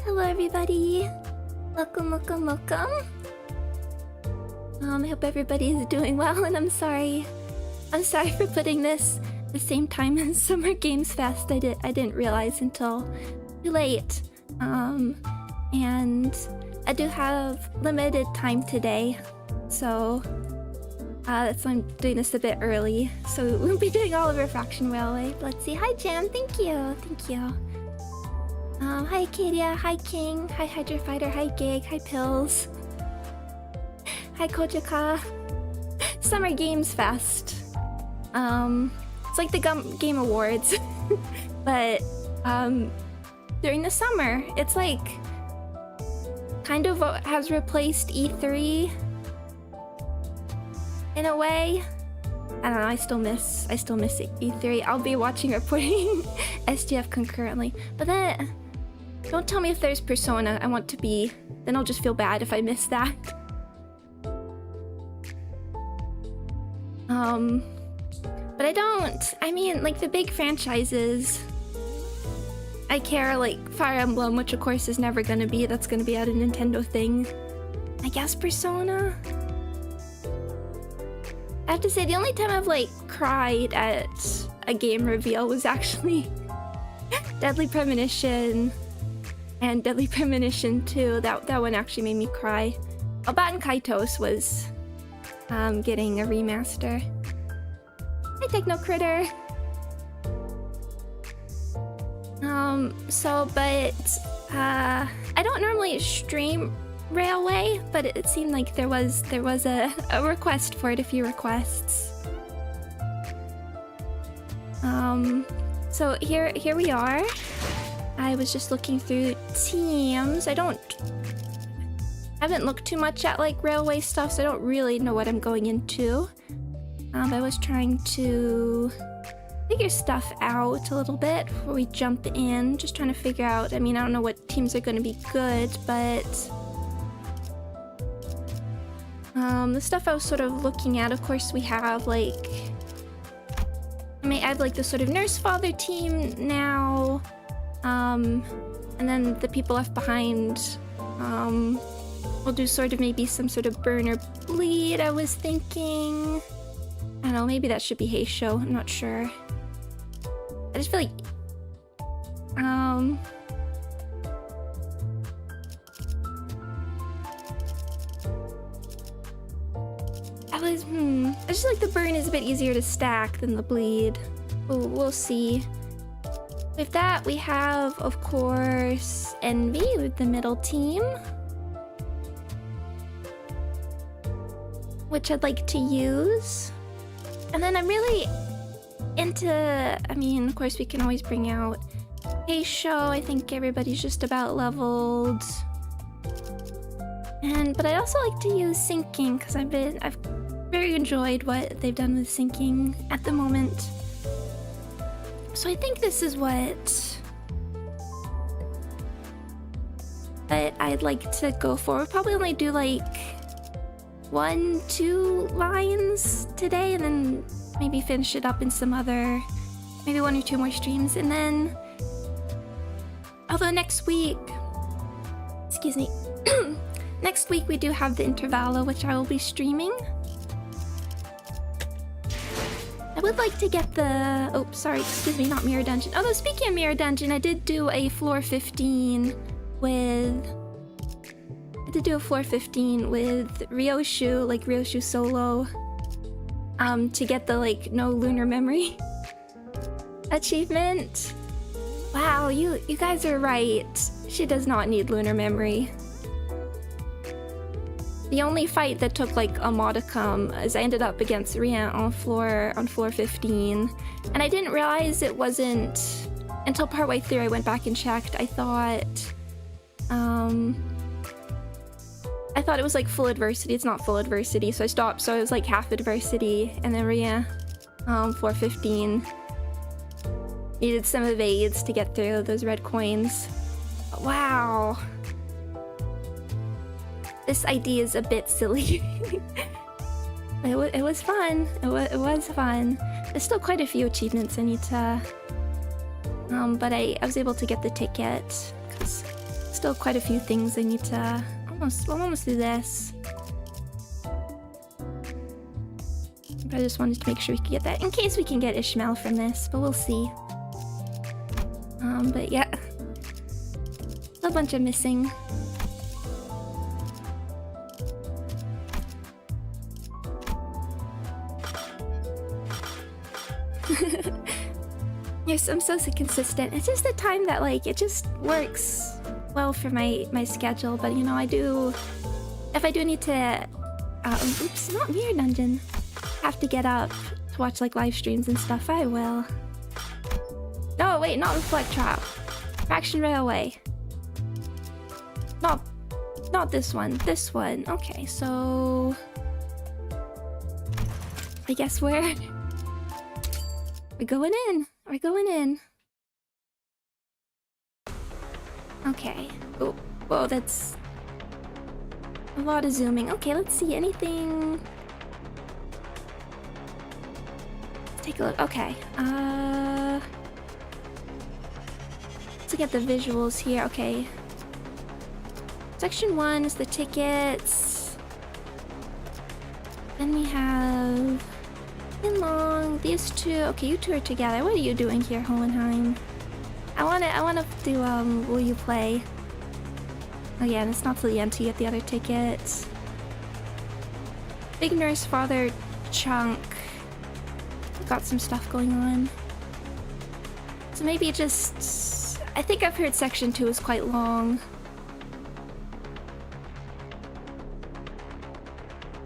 Hello everybody! Welcome. I hope everybody is doing well, and I'm sorry for putting this the same time as Summer Games Fest. I didn't realize until too late. And I do have limited time today, so that's why I'm doing this a bit early. So we won't be doing all of Refraction Railway. But let's see. Hi Jam, thank you. Hi Acadia, hi King, hi Hydra Fighter, hi Gig, hi Pills. Hi Kojaka. Summer Games Fest. It's like the Game Awards, but during the summer. It's like kind of what has replaced E3 in a way. I don't know, I still miss E3. I'll be watching reporting SGF concurrently. But then don't tell me if there's Persona. I want to be, then I'll just feel bad if I miss that. But I don't. I mean, like the big franchises, I care, like Fire Emblem, which of course is never gonna be. That's gonna be out a Nintendo thing. I guess Persona. I have to say, the only time I've like cried at a game reveal was actually Deadly Premonition and Deadly Premonition 2. That one actually made me cry. Oh, Baten Kaitos was getting a remaster. Hi Techno Critter. I don't normally stream Railway, but it seemed like there was a request for it, a few requests. So here we are. I was just looking through teams. I haven't looked too much at like Railway stuff, so I don't really know what I'm going into. I was trying to figure stuff out a little bit before we jump in. Just trying to figure out, I mean, I don't know what teams are going to be good, but the stuff I was sort of looking at, of course, we have like, I may add like the sort of Nurse Father team now, and then the people left behind, we'll do sort of maybe some sort of burn or bleed, I was thinking. I don't know, maybe that should be Heisho, I'm not sure. I just feel like, I just like the burn is a bit easier to stack than the bleed. We'll see. With that, we have, of course, Envy with the middle team, which I'd like to use. And then I'm really into, I mean, of course we can always bring out Heisho. I think everybody's just about leveled. But I also like to use syncing because I've very enjoyed what they've done with syncing at the moment. So I think this is what I'd like to go for. We'll probably only do like 1-2 lines today, and then maybe finish it up in some other, maybe 1 or 2 more streams. And then, although next week, excuse me, next week we do have the Intervallo, which I will be streaming. I would like to get the, oh sorry, excuse me, not Mirror Dungeon. Although speaking of Mirror Dungeon, I did do a floor 15 with Ryoshu, like Ryoshu solo, to get the like no lunar memory achievement. Wow, you guys are right. She does not need lunar memory. The only fight that took like a modicum is I ended up against Rian on floor 15, and I didn't realize it wasn't until partway through. I went back and checked. I thought it was like full adversity. It's not full adversity, so I stopped. So it was like half adversity, and then Ria, floor 15, needed some evades to get through those red coins. Wow. This idea is a bit silly. It was fun. It was fun. There's still quite a few achievements I need to... but I was able to get the ticket, because still quite a few things I need to almost do this. But I just wanted to make sure we could get that in case we can get Ishmael from this, but we'll see. But yeah, a bunch of missing. Yes, I'm so consistent. It's just the time that like it just works well for my schedule. But you know, if I do need to, oops, not Mirror Dungeon, have to get up to watch like live streams and stuff, I will. No, wait, not Reflect Trap. Refraction Railway. Not this one. This one. Okay, so I guess we're going in. We're going in. Okay. Oh, whoa, that's a lot of zooming. Okay, let's see. Anything? Let's take a look. Okay. Let's look at the visuals here. Okay. Section 1 is the tickets. Then we have Long, these two. Okay, you two are together. What are you doing here, Hohenheim? I wanna do Will You Play? Oh yeah, and it's not till the end to get the other tickets. Big Nurse Father Chunk. Got some stuff going on. So maybe just, I think I've heard section 2 is quite long.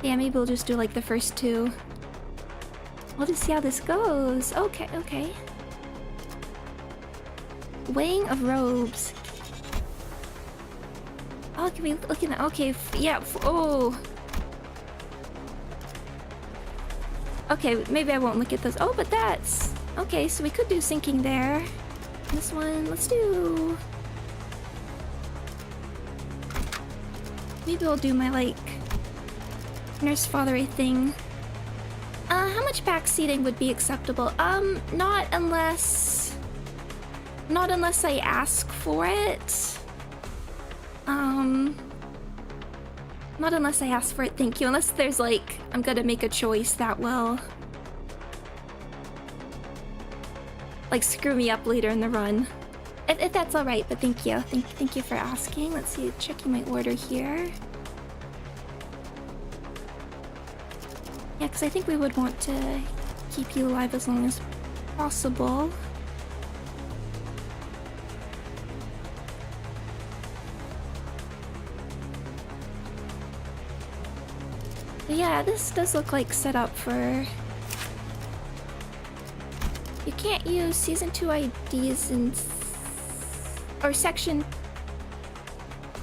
Yeah, maybe we'll just do like the first 2. We'll just see how this goes. Okay, okay. Weighing of robes. Oh, can we look at that? Okay, yeah. Oh. Okay, maybe I won't look at those. Oh, but that's... Okay, so we could do syncing there. This one, let's do... Maybe we'll do my, like, nurse fathery thing. How much back seating would be acceptable? Not unless I ask for it. Not unless I ask for it, thank you. Unless there's like, I'm gonna make a choice that will like screw me up later in the run. If that's alright, but thank you. Thank you for asking. Let's see, checking my order here. Yeah, because I think we would want to keep you alive as long as possible. But yeah, this does look like set up for... You can't use Season 2 IDs in... Or Section...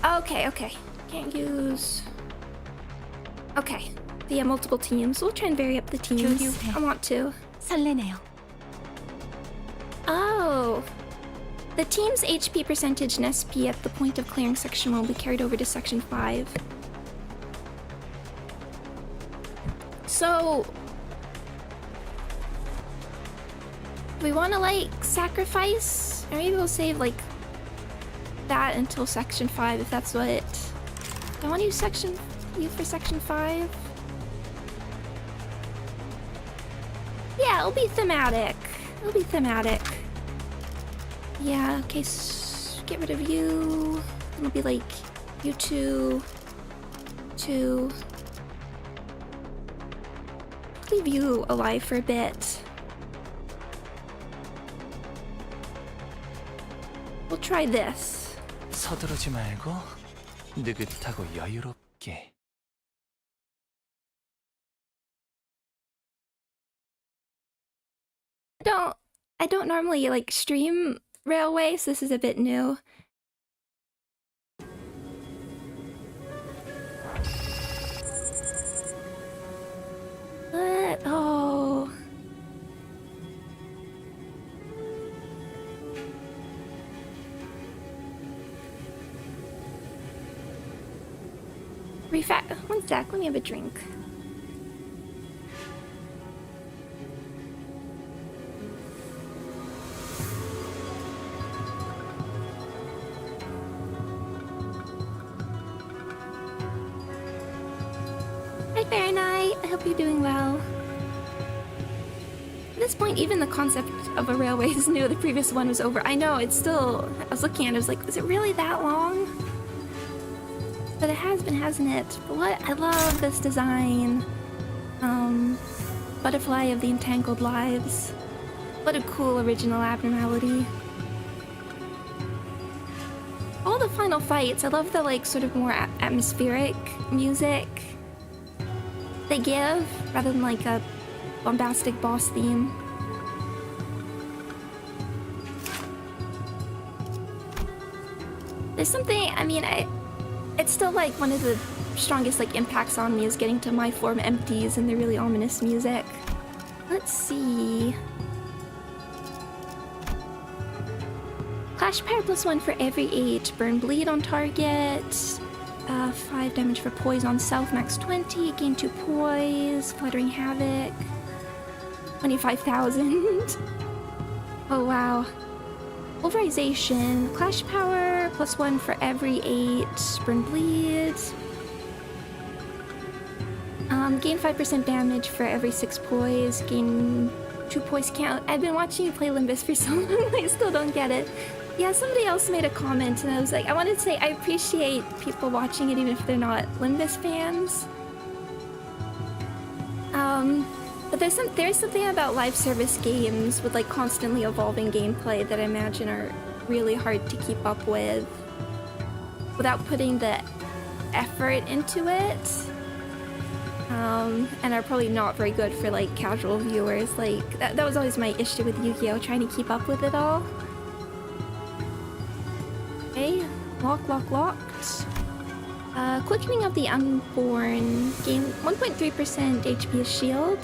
Okay, okay. Can't use... Okay. Yeah, multiple teams. We'll try and vary up the teams. I want to. Oh. The team's HP percentage and SP at the point of clearing Section 1 will be carried over to Section 5. So... we want to, like, sacrifice? Or maybe we'll save, like, that until Section 5, if that's what... I want to use Section... you for Section 5? Yeah, it'll be thematic. It'll be thematic. Yeah, okay, get rid of you. It'll be like, you two... Leave you alive for a bit. We'll try this. 서두르지 말고 느긋하고 여유롭게. I don't normally like stream Railway, so this is a bit new. What? Oh. One sec, let me have a drink. I hope you're doing well. At this point, even the concept of a railway is new. The previous one was over. I know, it's still... I was looking at it, I was like, is it really that long? But it has been, hasn't it? But what? I love this design. Butterfly of the Entangled Lives. What a cool original abnormality. All the final fights, I love the like sort of more atmospheric music they give, rather than like a bombastic boss theme. There's something, I mean, it's still like one of the strongest like impacts on me is getting to My Form Empties and the really ominous music. Let's see. Clash Power +1 for every 8. Burn Bleed on target. 5 damage for Poise on self, max 20. Gain 2 Poise. Fluttering Havoc. 25,000. Oh wow. Pulverization. Clash Power +1 for every 8. Burn Bleed. Gain 5% damage for every 6 Poise. Gain 2 Poise count. I've been watching you play Limbus for so long, I still don't get it. Yeah, somebody else made a comment and I was like, I wanted to say I appreciate people watching it even if they're not Limbus fans. But there's something about live service games with like constantly evolving gameplay that I imagine are really hard to keep up with without putting the effort into it. And are probably not very good for like casual viewers. Like that was always my issue with Yu-Gi-Oh! Trying to keep up with it all. Okay, locked. Quickening of the Unborn. Gain 1.3% HP shield.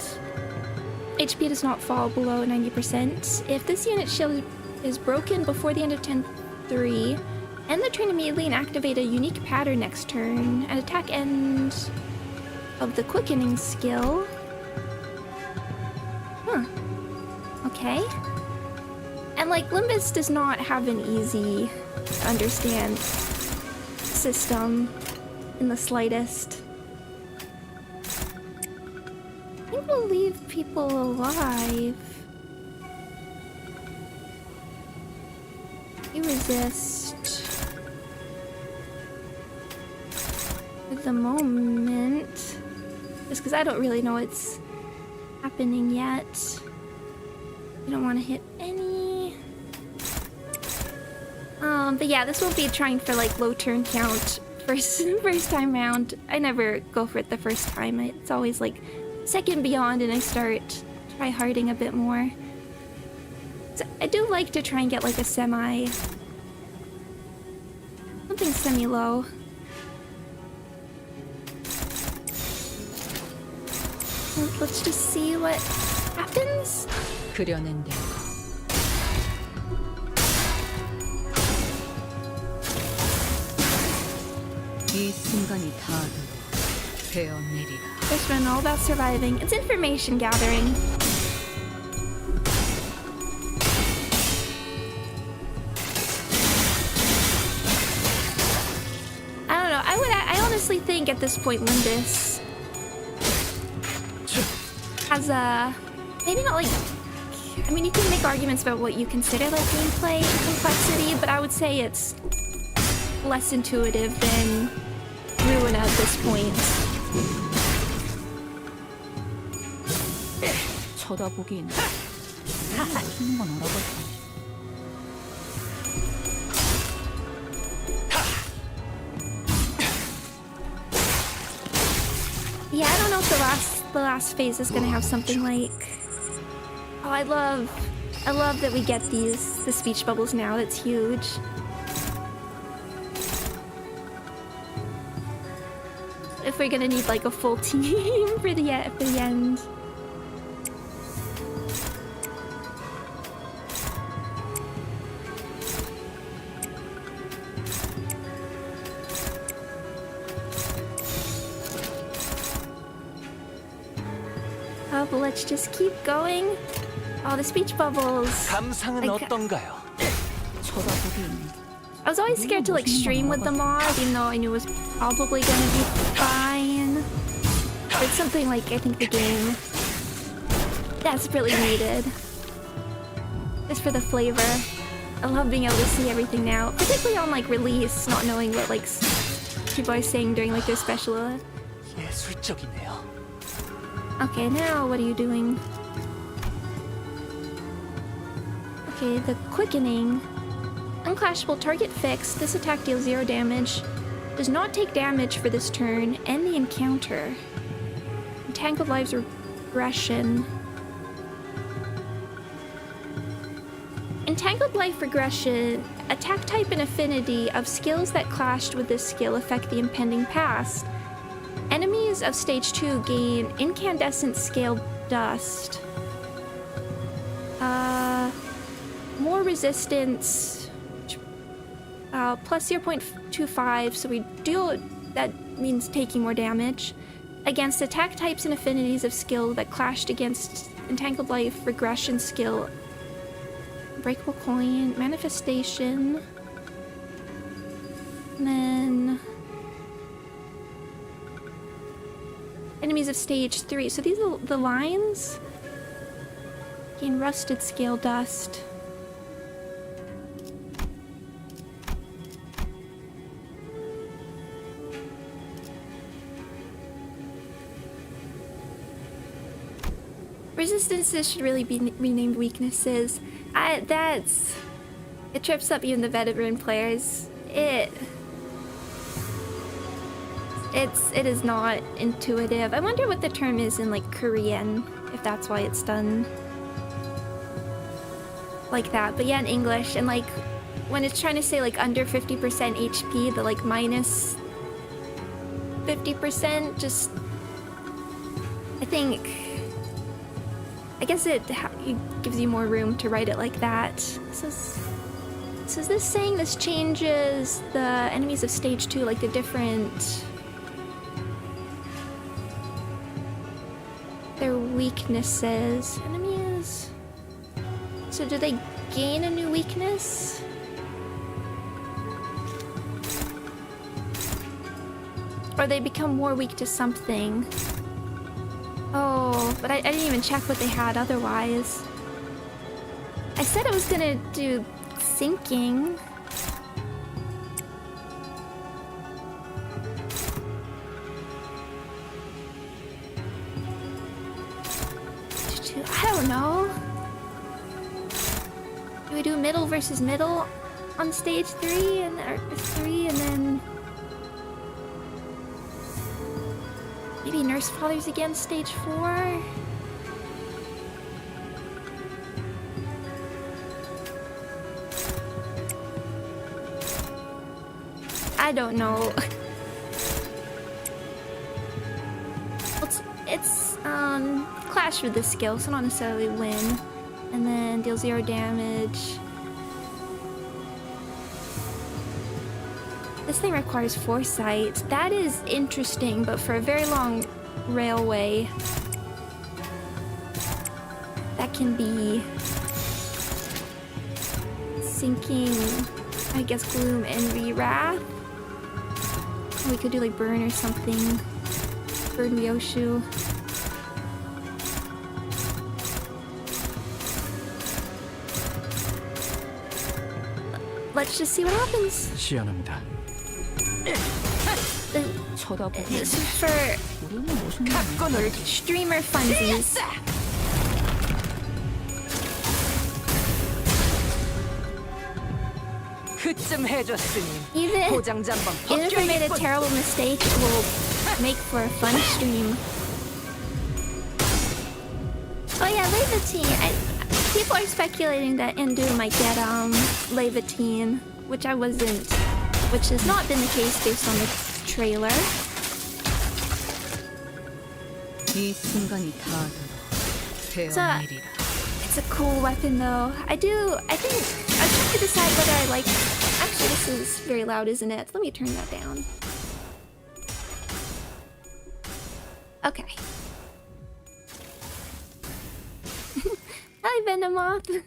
HP does not fall below 90%. If this unit's shield is broken before the end of turn 3, end the turn immediately and activate a unique pattern next turn. At attack end of the quickening skill. Huh. Okay. And like Limbus does not have an easy to understand system in the slightest. I think we'll leave people alive. You resist for the moment. Just because I don't really know what's happening yet. I don't want to hit any. But yeah, this will be trying for like low turn count first time round. I never go for it the first time. It's always like second beyond and I start try-harding a bit more. So I do like to try and get like a something semi-low. Let's just see what happens. 그려낸 대로 이 순간이 닿아도 베어내리라. This one all about surviving. It's information gathering. I don't know. I honestly think at this point Limbus has a maybe not like. I mean, you can make arguments about what you consider like gameplay complexity, but I would say it's less intuitive than Ruin at this point. 쳐다보긴 하는 건 알아봤다. Yeah, I don't know if the last phase is gonna have something like. Oh, I love that we get the speech bubbles now. That's huge. If we're gonna need like a full team for the end. Oh, but let's just keep going. Oh, the speech bubbles. 감상은 Like, 어떤가요? 쳐다보긴 I was always scared to like stream with the mod, even though I knew it was probably gonna be fine. It's something like, I think, the game that's really needed. Just for the flavor. I love being able to see everything now. Particularly on like release, not knowing what like people are saying during like their special. 예술적이네요. Okay, now what are you doing? Okay, the quickening. Unclashable target fixed. This attack deals 0 damage. Does not take damage for this turn. End the encounter. Entangled Lives regression. Entangled Life regression. Attack type and affinity of skills that clashed with this skill affect the impending past. Enemies of stage 2 gain incandescent scale dust. More resistance. Plus 0.25, so we do. That means taking more damage. Against attack types and affinities of skill that clashed against Entangled Life regression skill. Breakable coin, manifestation. And then enemies of stage 3. So these are the lines. Gain rusted scale dust. Resistances should really be renamed weaknesses. It trips up even the veteran players. It is not intuitive. I wonder what the term is in like Korean, if that's why it's done like that. But yeah, in English, and like when it's trying to say like under 50% HP, the like minus 50% just, I guess it gives you more room to write it like that. So is this saying this changes the enemies of stage 2, like the different, their weaknesses? Enemies. So do they gain a new weakness? Or they become more weak to something? Oh, but I didn't even check what they had otherwise. I said I was gonna do sinking. I don't know. Do we do middle versus middle on stage 3 and then maybe Nurse Fathers again, stage 4? I don't know. It's clash with this skill, so not necessarily win. And then deal 0 damage. This thing requires foresight. That is interesting, but for a very long railway, that can be sinking, I guess, Gloom and Re-Wrath. We could do like Burn or something. Burn Ryoshu. Let's just see what happens. 시연합니다. 쳐다보고 This is for streamer funsies. 그쯤 해줬으니 Even 포장지 한번 if I made a 벗겨야겠군. terrible mistake, it will make for a fun stream. Oh yeah, Levitine. People are speculating that Indu might get Levitine, which has not been the case based on the trailer. 이 순간이 다 되어 So, 내리라. it's a cool weapon though. I think I was trying to decide whether I like. Actually, this is very loud, isn't it? Let me turn that down. Okay. Hi, Venomoth.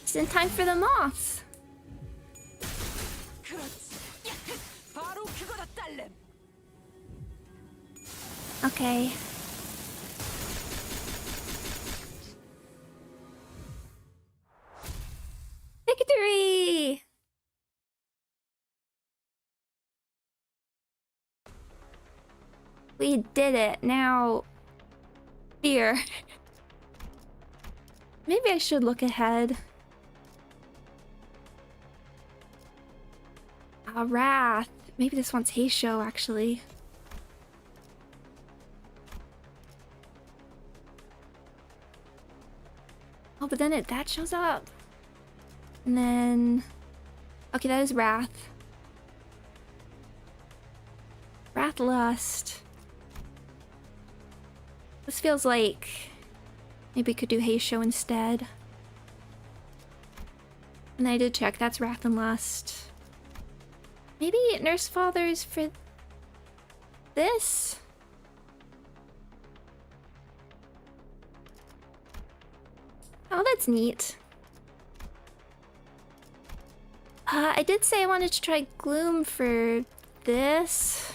It's in time for the moths. 그렇지. 바로 그거다, 딸내. Okay. Victory! We did it. Now, fear. Maybe I should look ahead. Wrath. Maybe this one's Heisho, actually. Oh, but then that shows up. And then... Okay, that is Wrath. Wrath Lust. This feels like... Maybe we could do Heisho instead. And I did check, that's Wrath and Lust. Maybe Nurse Fathers for... this? Oh, that's neat. I did say I wanted to try Gloom for this.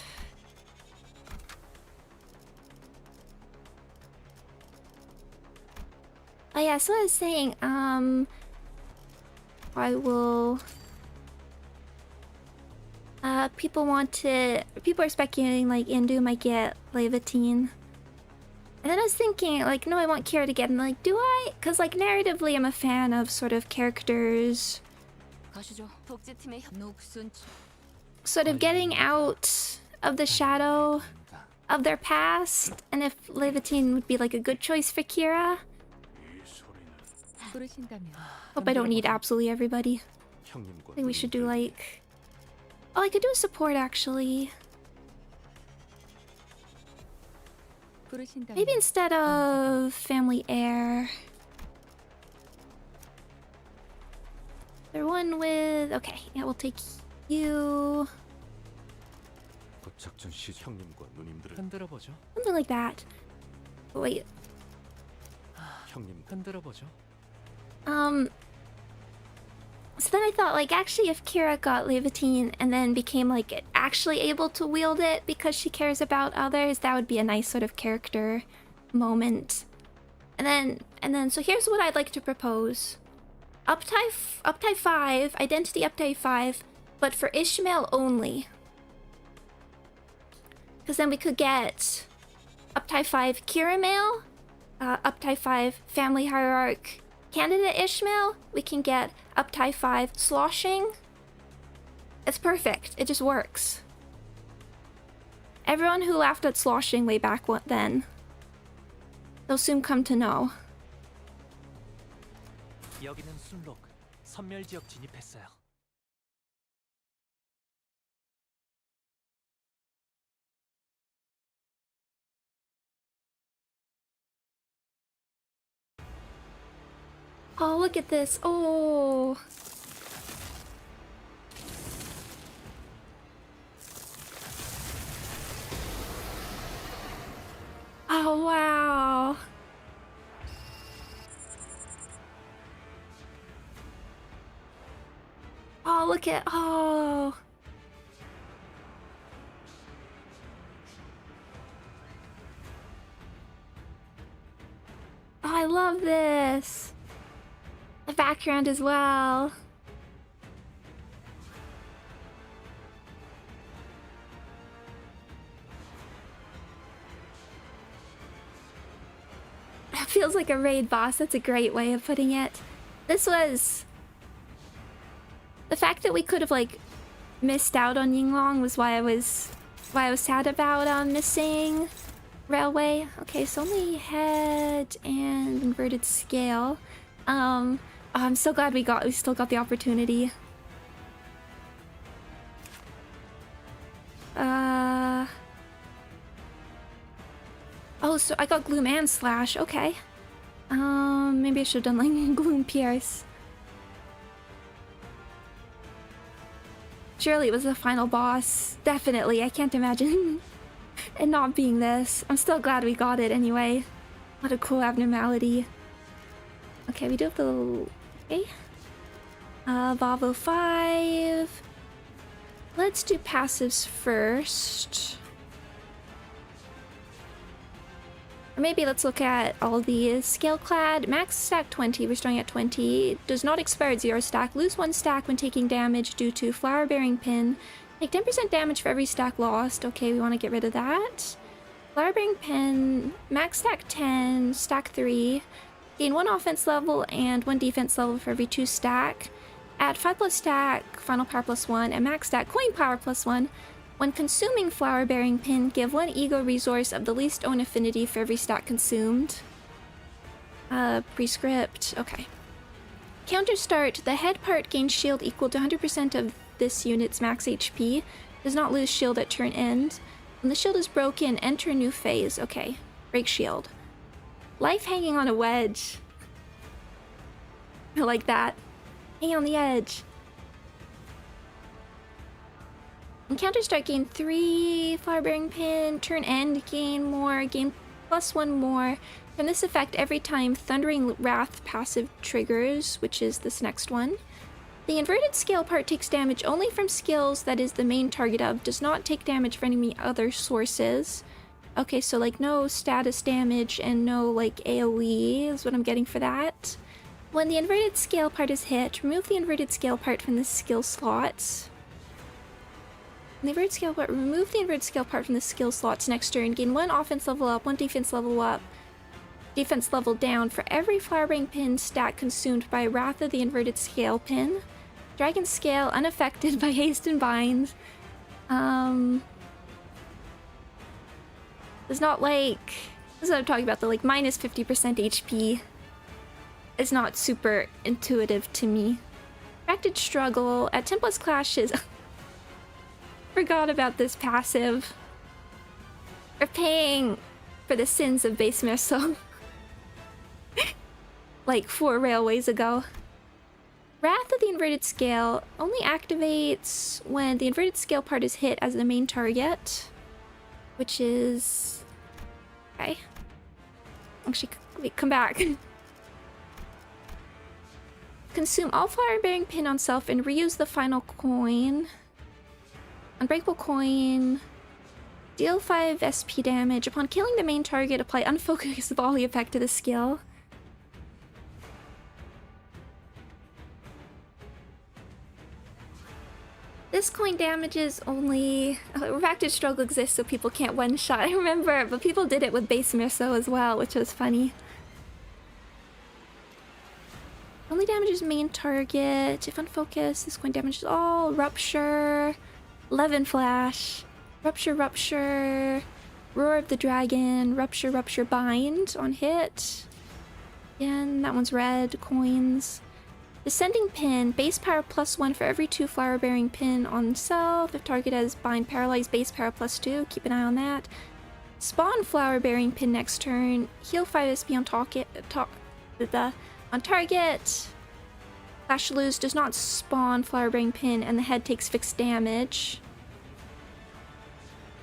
Oh yeah, so I was saying, I will... people are speculating like Indu might get Levitine. And then I was thinking, like, no, I want Kira to get him. Like, do I? Because, like, narratively, I'm a fan of sort of characters sort of getting out of the shadow of their past. And if Levitine would be, like, a good choice for Kira. Hope I don't need absolutely everybody. I think we should do, like... Oh, I could do a support, actually. Maybe instead of family heir. There one with... Okay, yeah, we'll take you. Something like that. Oh, wait. So then I thought, like, actually if Kira got Levitine and then became, like, actually able to wield it because she cares about others, that would be a nice sort of character moment. And then, so here's what I'd like to propose. Uptype 5, Identity Uptype 5, but for Ishmael only. Because then we could get Uptype 5 Kira Mail, Uptype 5 Family Hierarch Candidate Ishmael, we can get Uptype 5 Sloshing. It's perfect. It just works. Everyone who laughed at Sloshing way back then, they'll soon come to know. 여기는 순록, 선멸 지역 진입했어요. Oh, look at this. Oh. Oh, wow. Oh, look at... Oh. Oh, I love this. The background as well. That feels like a raid boss. That's a great way of putting it. This was... The fact that we could have, like, missed out on Yinglong was why I was sad about missing Railway. Okay, so only head and inverted scale. Oh, I'm so glad we still got the opportunity. Oh, so I got Gloom and Slash. Okay. Maybe I should have done like Gloom Pierce. Surely it was the final boss. Definitely. I can't imagine it not being this. I'm still glad we got it anyway. What a cool abnormality. Okay, we do have the... Okay. Volvo 5. Let's do passives first. Or maybe let's look at all the scale clad. Max stack 20, we're starting at 20. Does not expire at 0 stack. Lose 1 stack when taking damage due to flower bearing pin. Take 10% damage for every stack lost. Okay, we want to get rid of that. Flower bearing pin, max stack 10, stack 3. Gain 1 offense level and 1 defense level for every 2 stack. Add 5+ stack, final power +1, and max stack coin power +1. When consuming flower bearing pin, give 1 ego resource of the least own affinity for every stack consumed. Prescript, okay. Counter start, the head part gains shield equal to 100% of this unit's max HP. Does not lose shield at turn end. When the shield is broken, enter a new phase. Okay, break shield. Life hanging on a wedge. I like that. Hanging on the edge. Encounter start, gain 3 flower bearing pin. Turn end, gain more. Gain +1 more. From this effect, every time Thundering Wrath passive triggers, which is this next one. The inverted scale part takes damage only from skills that is the main target of. Does not take damage from any other sources. Okay, so like no status damage and no like AoE is what I'm getting for that. When the inverted scale part is hit, remove the inverted scale part from the skill slots. The inverted scale part, remove the inverted scale part from the skill slots next turn. Gain 1 offense level up, 1 defense level up, defense level down for every flower bearing pin stack consumed by Wrath of the inverted scale pin. Dragon scale unaffected by haste and bind. It's not like, this is what I'm talking about, the like minus 50% HP is not super intuitive to me. Fracted struggle at 10+ clashes. Forgot about this passive. We're paying for the sins of base Merceau. Like 4 railways ago. Wrath of the inverted scale only activates when the inverted scale part is hit as the main target, which is okay. Actually, wait, come back. Consume all flower bearing pin on self and reuse the final coin. Unbreakable coin. Deal 5 SP damage. Upon killing the main target, apply unfocused volley effect to the skill. This coin damages only... Refracted struggle exists so people can't one-shot. I remember, but people did it with base Merceau as well, which was funny. Only damages main target. If unfocused, this coin damages all. Rupture. 11 flash. Rupture, rupture. Roar of the dragon. Rupture, rupture, bind on hit. Again, that one's red. Coins. Descending pin, base power +1 for every 2 flower bearing pin on self. If target has bind paralyzed, base power +2. Keep an eye on that. Spawn flower bearing pin next turn. Heal 5 SP on target. On target. Clash lose does not spawn flower bearing pin, and the head takes fixed damage.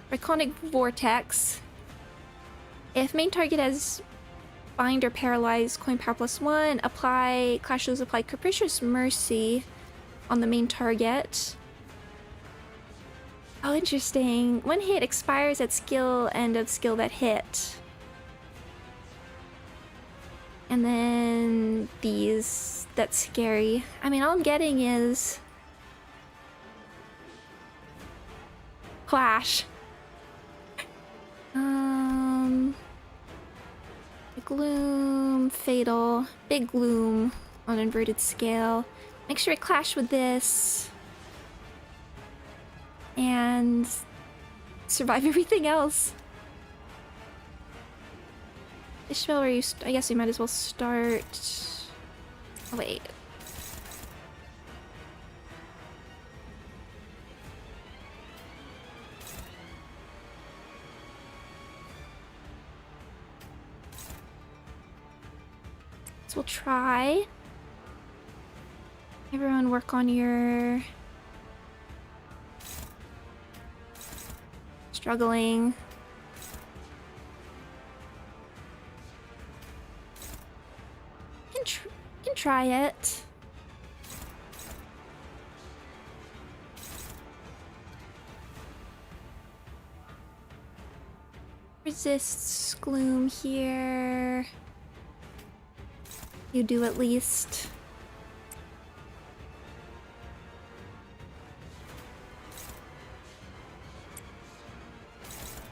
Draconic vortex. If main target has bind or paralyze, coin power +1. Apply clash lose, apply capricious mercy on the main target. Oh, interesting. One hit expires at skill end of skill that hit. And then these, that's scary. I mean, all I'm getting is clash. Gloom, fatal, big gloom on inverted scale. Make sure I clash with this and survive everything else. Ishmael, where you? I guess we might as well start. Oh, wait. So we'll try. Everyone work on your struggling. Can try it. Resists gloom here. You do at least.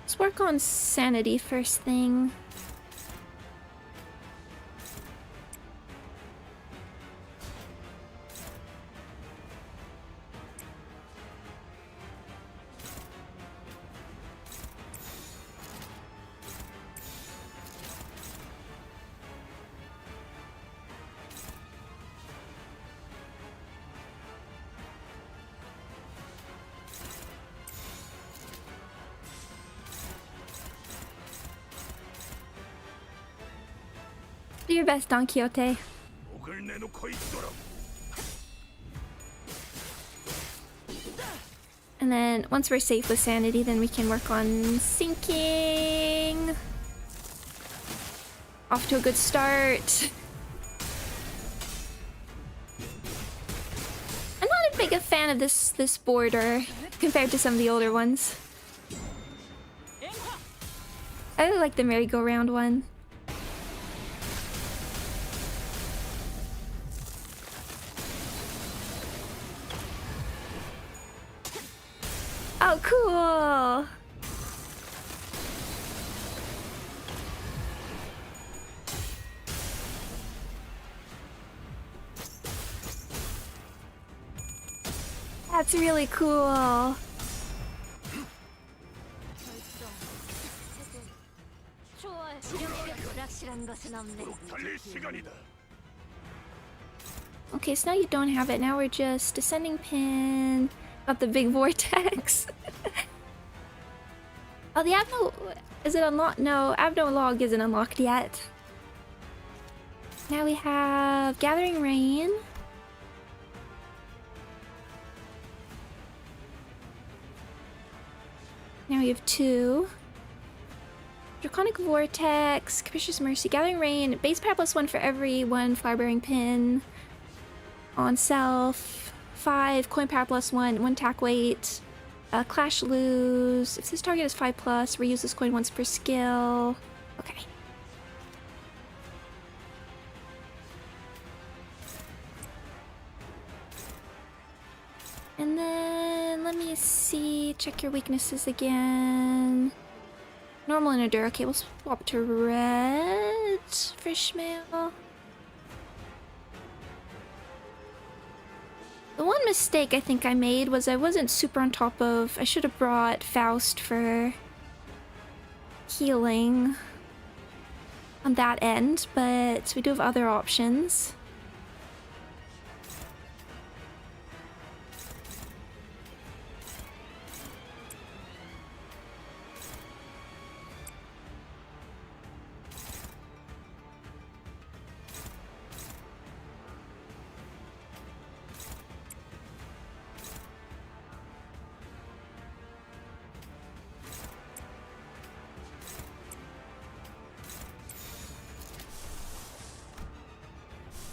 Let's work on sanity first thing. Do your best, Don Quixote. And then once we're safe with sanity, then we can work on sinking. Off to a good start. I'm not a big a fan of this border compared to some of the older ones. I really like the merry-go-round one. Oh, cool! That's really cool. Okay, so now you don't have it. Now we're just descending pin. Got the big vortex. Oh, the Abno... Is it unlocked? No, Abno log isn't unlocked yet. Now we have Gathering Rain. Now we have 2. Draconic Vortex, Capricious Mercy, Gathering Rain, base power +1 for every 1 flower-bearing pin. On self. 5, coin power +1, 1 attack weight. Clash lose. If this target is 5+, reuse this coin once per skill. Okay. And then let me see. Check your weaknesses again. Normal and Endure. Okay, we'll swap to red for Ishmael. The one mistake I think I made was I wasn't super on top of... I should have brought Faust for healing on that end, but we do have other options.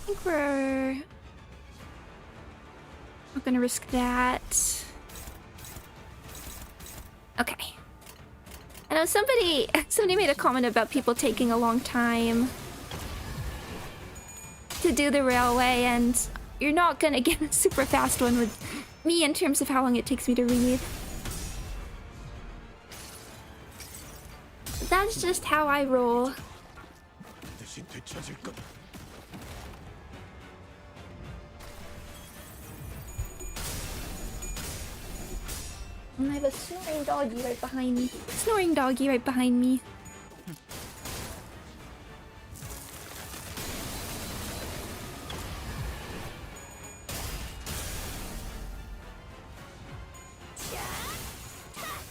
I think we're not gonna risk that. Okay. I know somebody made a comment about people taking a long time to do the railway, and you're not gonna get a super fast one with me in terms of how long it takes me to read. That's just how I roll. And I have a snoring doggy right behind me. Snoring doggy right behind me.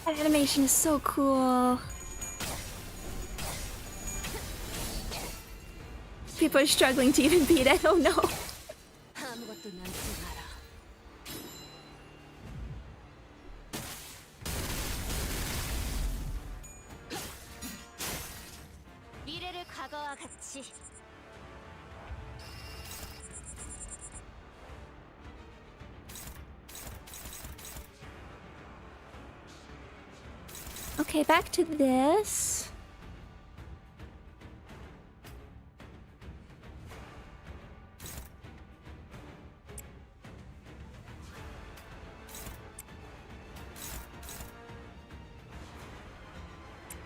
That animation is so cool. People are struggling to even beat it. Oh no. Okay, back to this.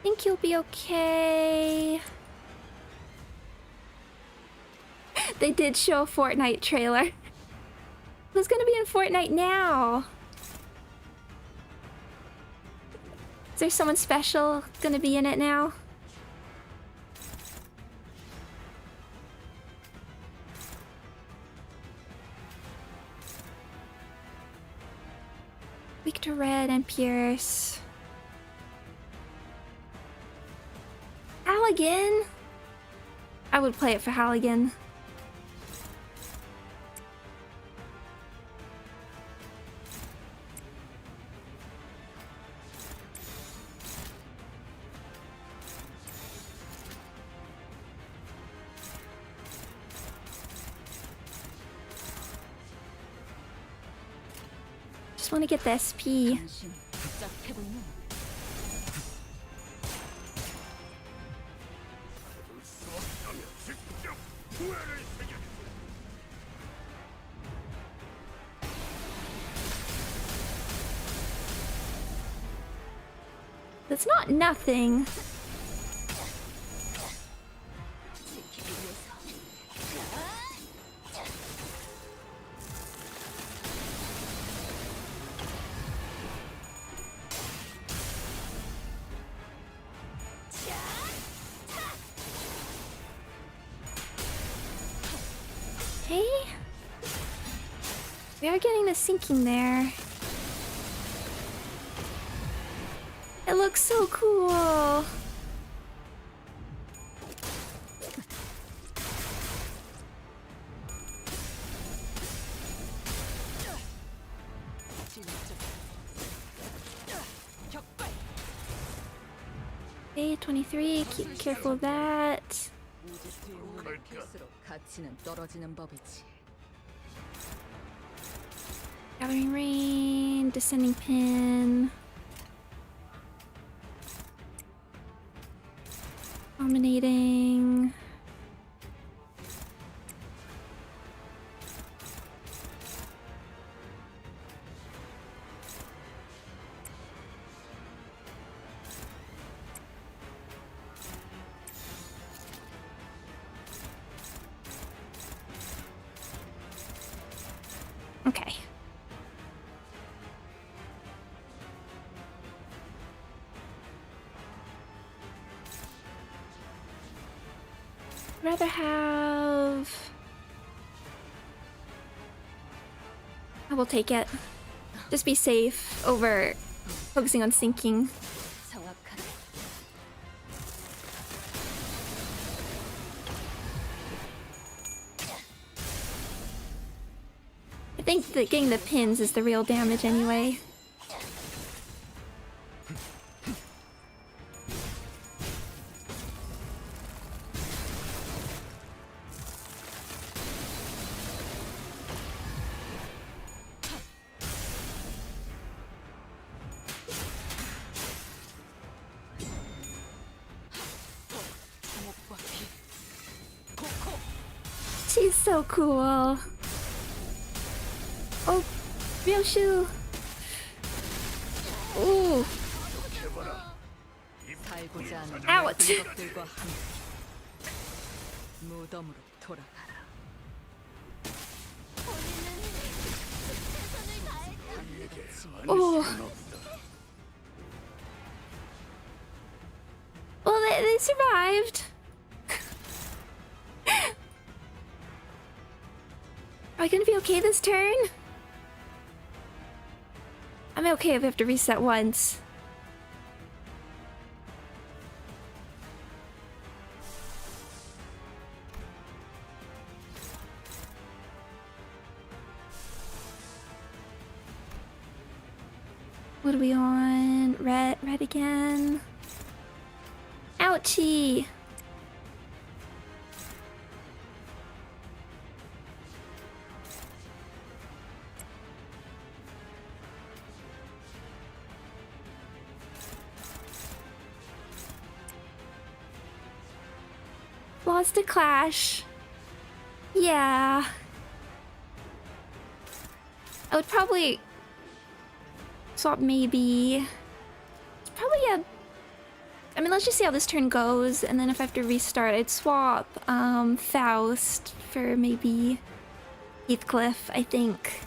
Think you'll be okay. They did show a Fortnite trailer. Who's gonna be in Fortnite now? Is there someone special gonna be in it now? Victor Red and Pierce. Halligan? I would play it for Halligan. Just want to get the SP. 당신 복잡해고 있는. That's not nothing. Okay. We are getting the sinking there. It looks so cool. Okay, 23. Keep careful of that. 갈수록 가치는 떨어지는 법이지. Gathering rain, descending pin. Dominating. Okay. Rather have... I will take it. Just be safe over focusing on sinking. 정확하게. I think that getting the pins is the real damage anyway. She's so cool. Oh, Ryoshu. Ooh. 살고자 하는 Ouch. 것들과 함께 무덤으로 돌아가라. Oh. Well, they survived. Are we gonna be okay this turn? I'm okay if we have to reset once. What are we on? Red again. Ouchie! Lost a clash. Yeah. I would probably swap maybe. It's probably I mean, let's just see how this turn goes, and then if I have to restart, I'd swap Faust for maybe Heathcliff, I think.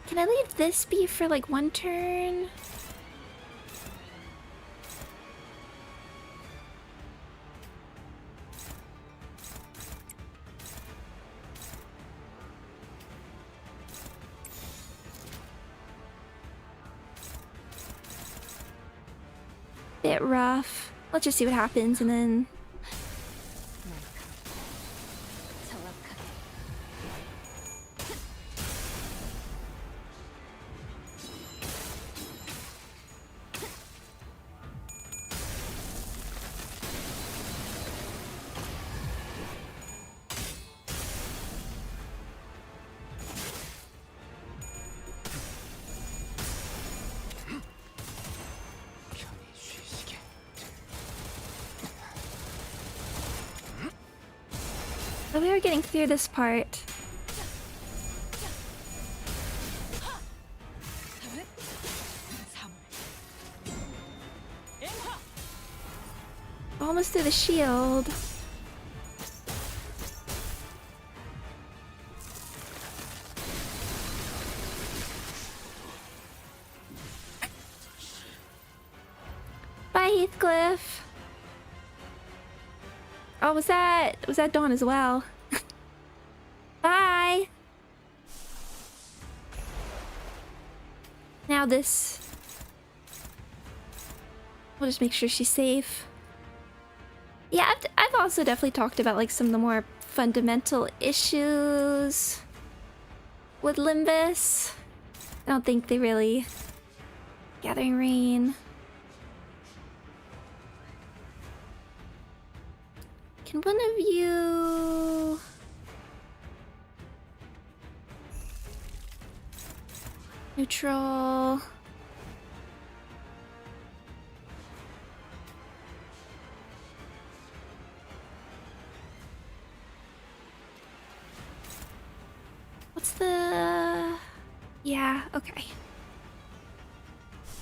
Can I leave this be for like one turn? Bit rough. Let's just see what happens and then... 정확하게. 편히 쉬시게. So we are getting through this part. Almost through the shield. Bye, Heathcliff. Oh, was that Dawn as well? Bye. Now this. We'll just make sure she's safe. Yeah, I've also definitely talked about like some of the more fundamental issues with Limbus. I don't think they really... Gathering Rain. Can one of you... Neutral... What's the... Yeah, okay.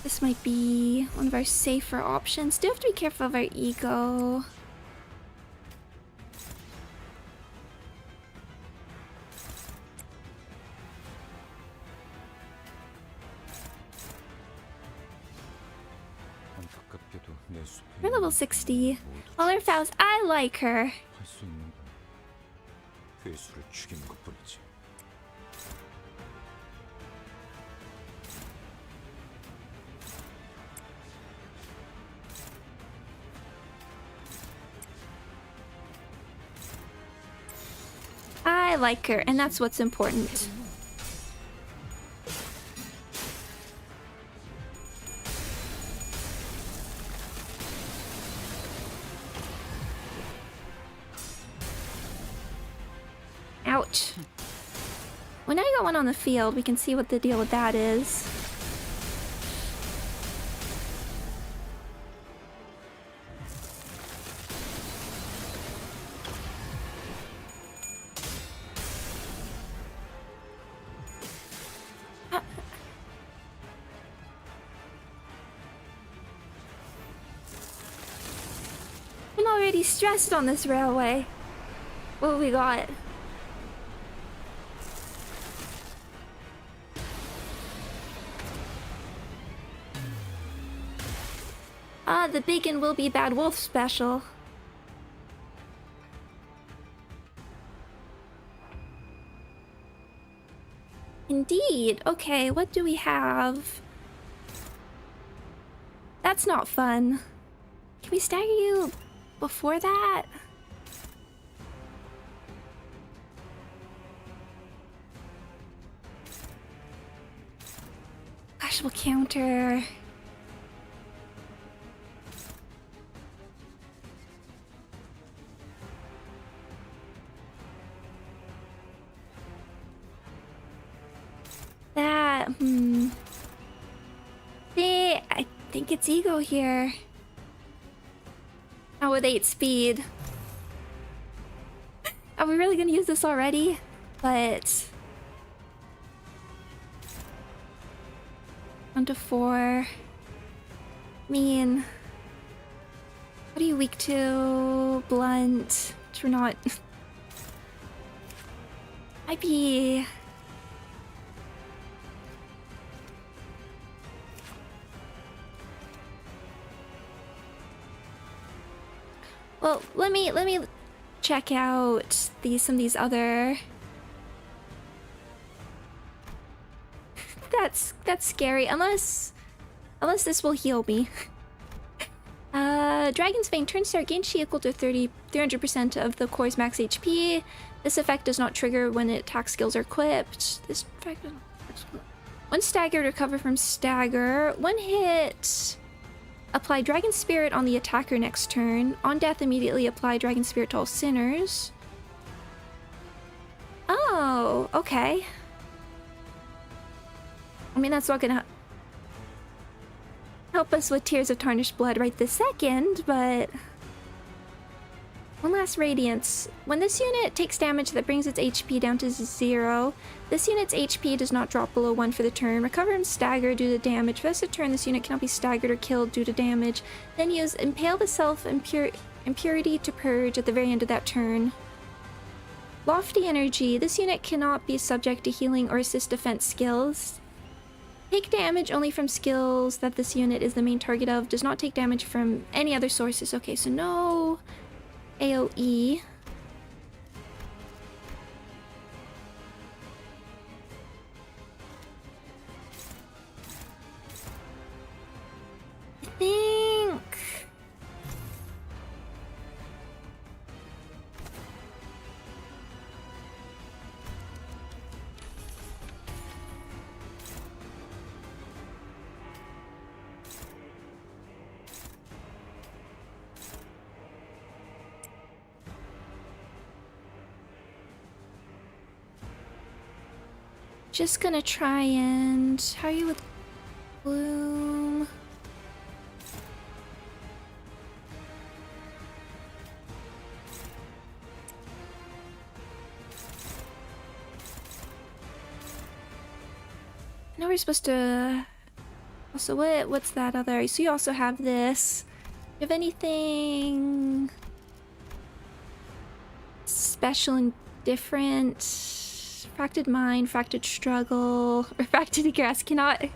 This might be one of our safer options. Do have to be careful of our ego. 안타깝게도 내 숲에 We're level 60. Well, Faust, I like her. 할수 있는 건 괴수를 죽이는 것뿐이지. I like her, and that's what's important. Ouch. Well, now you got one on the field. We can see what the deal with that is. I'm already stressed on this railway. What we got? Ah, the bacon will be bad wolf special. Indeed. Okay, what do we have? That's not fun. Can we stagger you before that? Gosh, we'll counter. That, See, I think it's ego here. Oh, with 8 speed. Are we really gonna use this already? But 1 to 4. I mean, what are you weak to? Blunt, which we're not. Might be. Well, let me check out some of these other. That's scary. Unless this will heal me. Dragon's Fang turn start gains chi equal to 300% of the core's max HP. This effect does not trigger when attack skills are equipped. This effect. When staggered, recover from stagger. One hit. Apply Dragon Spirit on the attacker next turn. On death, immediately apply Dragon Spirit to all sinners. Oh, okay. I mean, that's not gonna help us with Tears of Tarnished Blood right this second, but... One last Radiance. When this unit takes damage that brings its HP down to 0, this unit's HP does not drop below 1 for the turn. Recover and stagger due to damage. For the rest of the turn, this unit cannot be staggered or killed due to damage. Then use Impale the Self Impurity to purge at the very end of that turn. Lofty Energy. This unit cannot be subject to healing or assist defense skills. Take damage only from skills that this unit is the main target of. Does not take damage from any other sources. Okay, so no AoE. I think... Just gonna try and... How are you with Bloom? Now we're supposed to... Also, what's that other... So you also have this. Do you have anything... special and different? Fractured Mind, Fractured Struggle, Refracted Egress cannot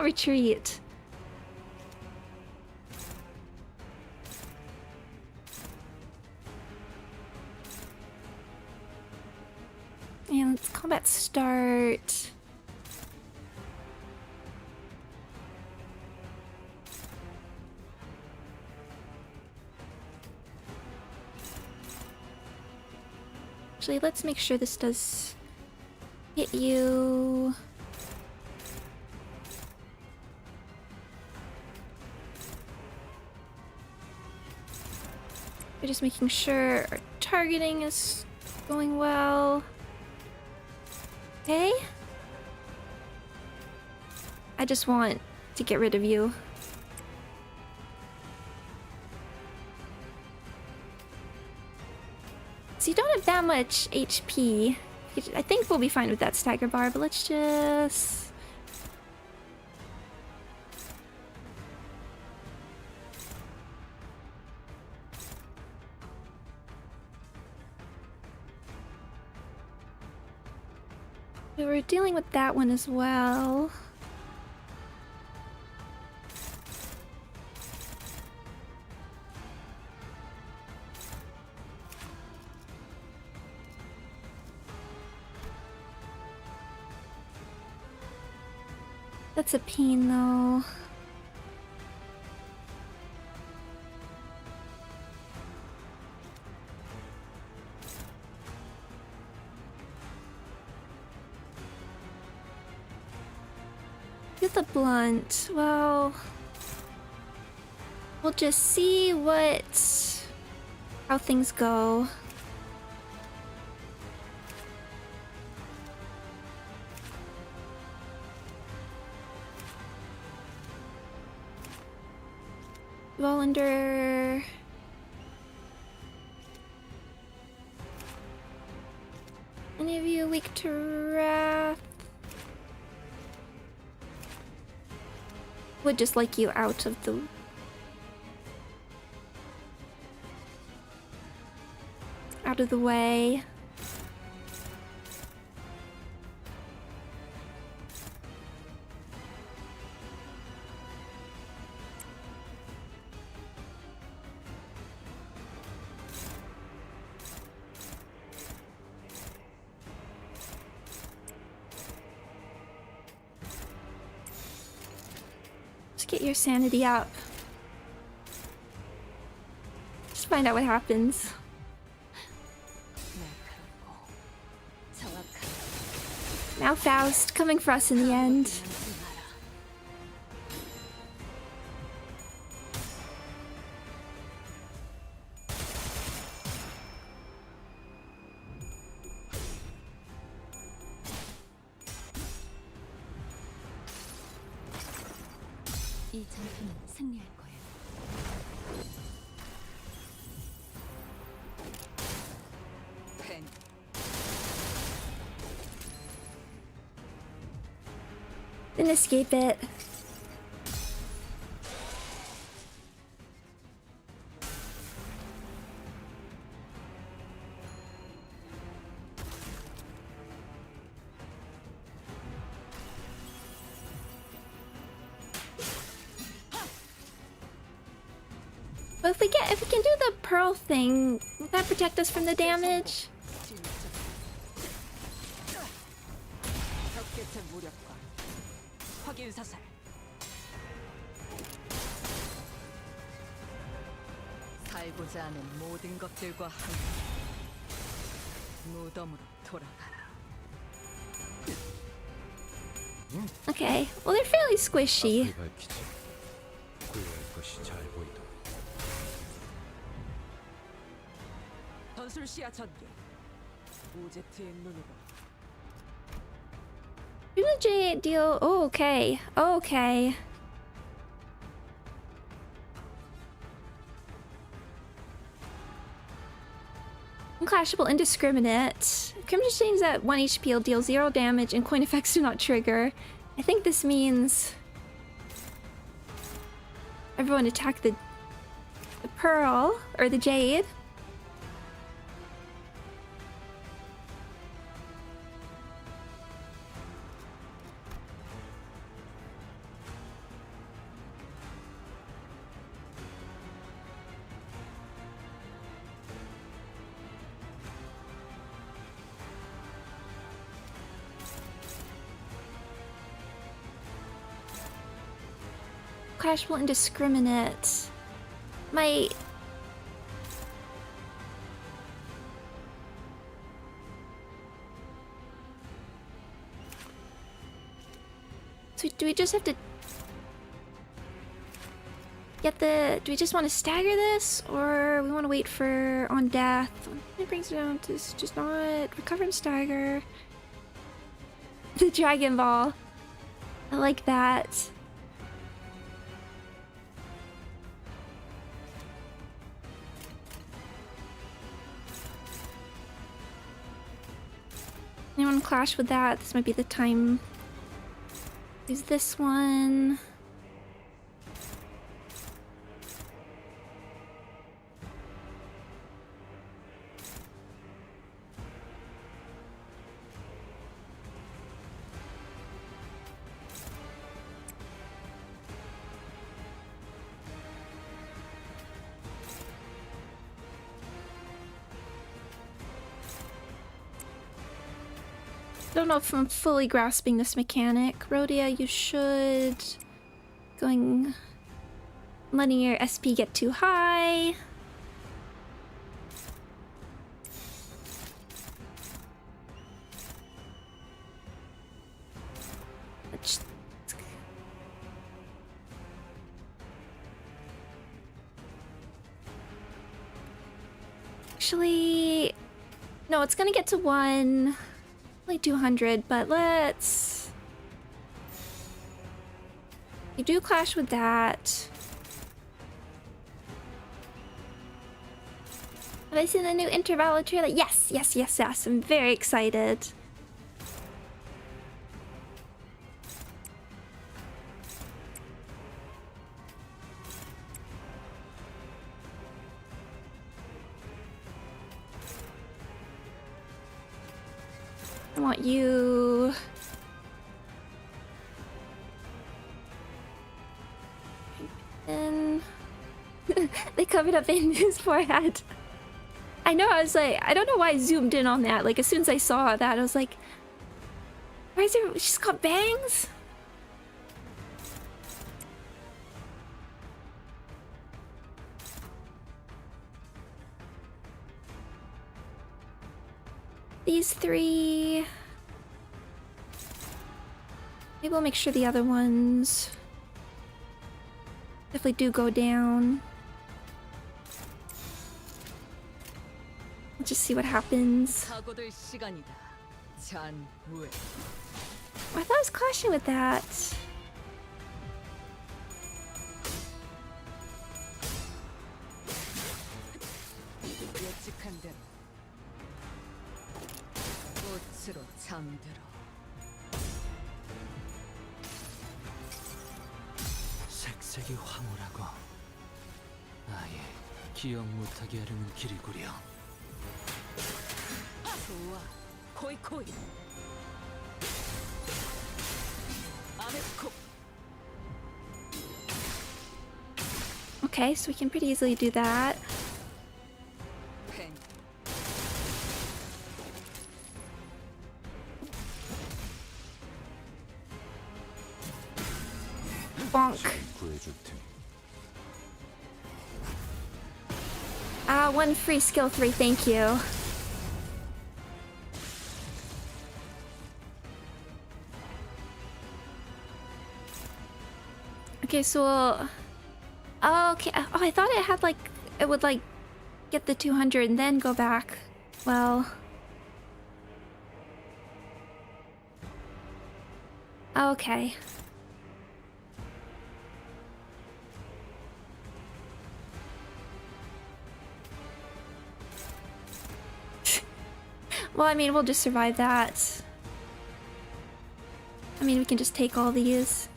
retreat. And let's combat start. Actually, let's make sure this does hit you. We're just making sure our targeting is going well. Okay. I just want to get rid of you. So you don't have that much HP. I think we'll be fine with that stagger bar, but let's just... So we're dealing with that one as well. That's a pain, though. Get the blunt. Well, we'll just see how things go. Well, under you're weak to wrath. Would just like you out of the... out of the way. Get your sanity up. Just find out what happens. Now Faust coming for us in the end. 이 전투는 승리할 거야. 펜. Didn't escape it. But if we can do the pearl thing, will that protect us from the damage? 적개체 무력화. 확인 사살. 살고자 하는 모든 것들과 함께 무덤으로 돌아가라. Okay, well they're fairly squishy. 앞을 밝히지. 구해할 것이 잘 보이다. 전술 시야 전개. 오제트의 눈으로. Here's a giant deal. Oh, okay. Okay. Unclashable indiscriminate. Crimson Chains at 1 HP will deal 0 damage and coin effects do not trigger. I think this means everyone attack the pearl or the jade. Clashable indiscriminate. My... So do we just have to get the... Do we just want to stagger this? Or we want to wait for on death? It brings it down to just not recover and stagger. The Dragon Ball. I like that. Anyone clash with that? This might be the time. Use this one. I don't know if I'm fully grasping this mechanic. Rhodia, you should... letting your SP get too high. Actually... No, it's gonna get to 1... Only 200, but let's... You do clash with that. Have I seen the new Intervalor trailer? Yes, yes, yes, yes. I'm very excited. I want you. And they covered up Innu's forehead. I know, I was like, I don't know why I zoomed in on that. Like, as soon as I saw that, I was like, why is there, she's got bangs? These three. Maybe we'll make sure the other ones definitely do go down. Let's just see what happens. 사고될 시간이다. 잔후에. I thought I was clashing with that. 예측한 대로 꽃으로 잠들어. 색색이 황홀하고 아예 기억 못하게 하려는 길이구려. 좋아, 코이코이. 아메코. Okay, so we can pretty easily do that. 팽. Bonk. 구해줄 테니. One free skill 3, thank you. Okay, so oh, okay. Oh, I thought it had like it would like get the 200 and then go back. Well, okay. Well, I mean, we'll just survive that. I mean, we can just take all these.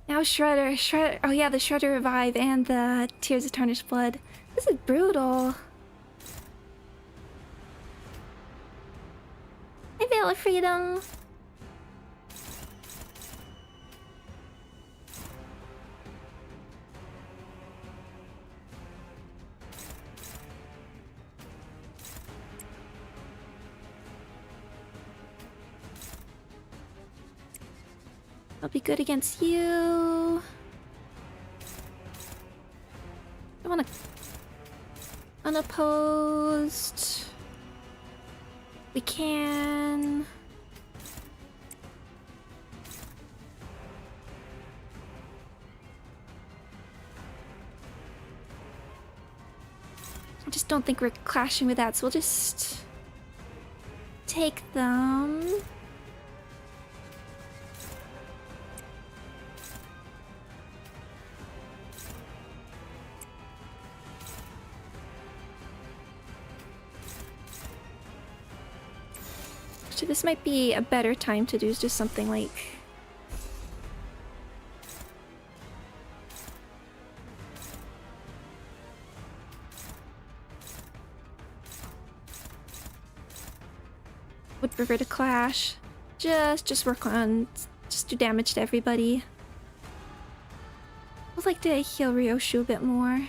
Now Shredder. Oh yeah, the Shredder revive and the Tears of Tarnished Blood. This is brutal. Hey, Veil of Freedom. I'll be good against you. I wanna unopposed. We can. I just don't think we're clashing with that, so we'll just take them. Actually, this might be a better time to do just something like... Would prefer to clash. Just work on... Just do damage to everybody. I'd like to heal Ryoshu a bit more.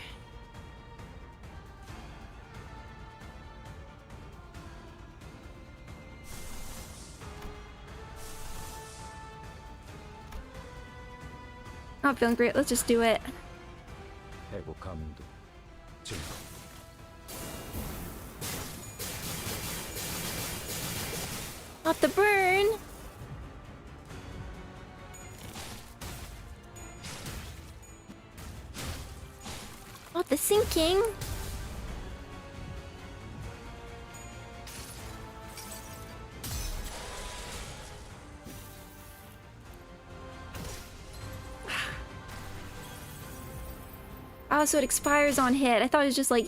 Not feeling great, let's just do it. 회복감도 증거. Not the burn! Not the sinking! Oh, so it expires on hit. I thought it was just like,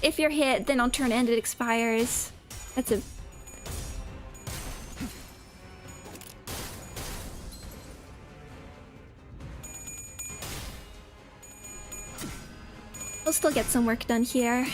if you're hit, then on turn end it expires. That's a... We'll still get some work done here.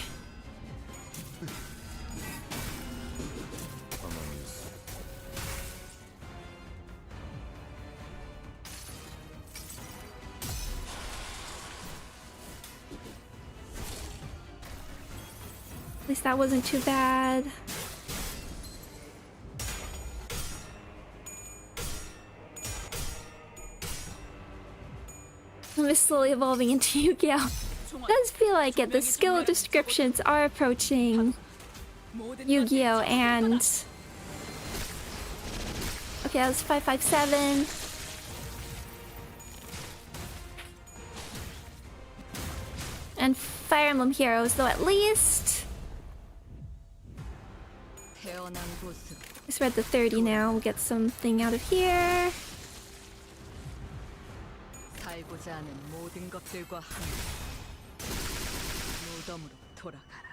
least that wasn't too bad. I'm slowly evolving into Yu-Gi-Oh! Does feel like it. The skill descriptions are approaching Yu-Gi-Oh! And okay, that was 557. And Fire Emblem Heroes, though at least 태어난 곳으로 it's read the 30 now. We'll get something out of here. 살고자 하는 모든 것들과 함께 무덤으로 돌아가라.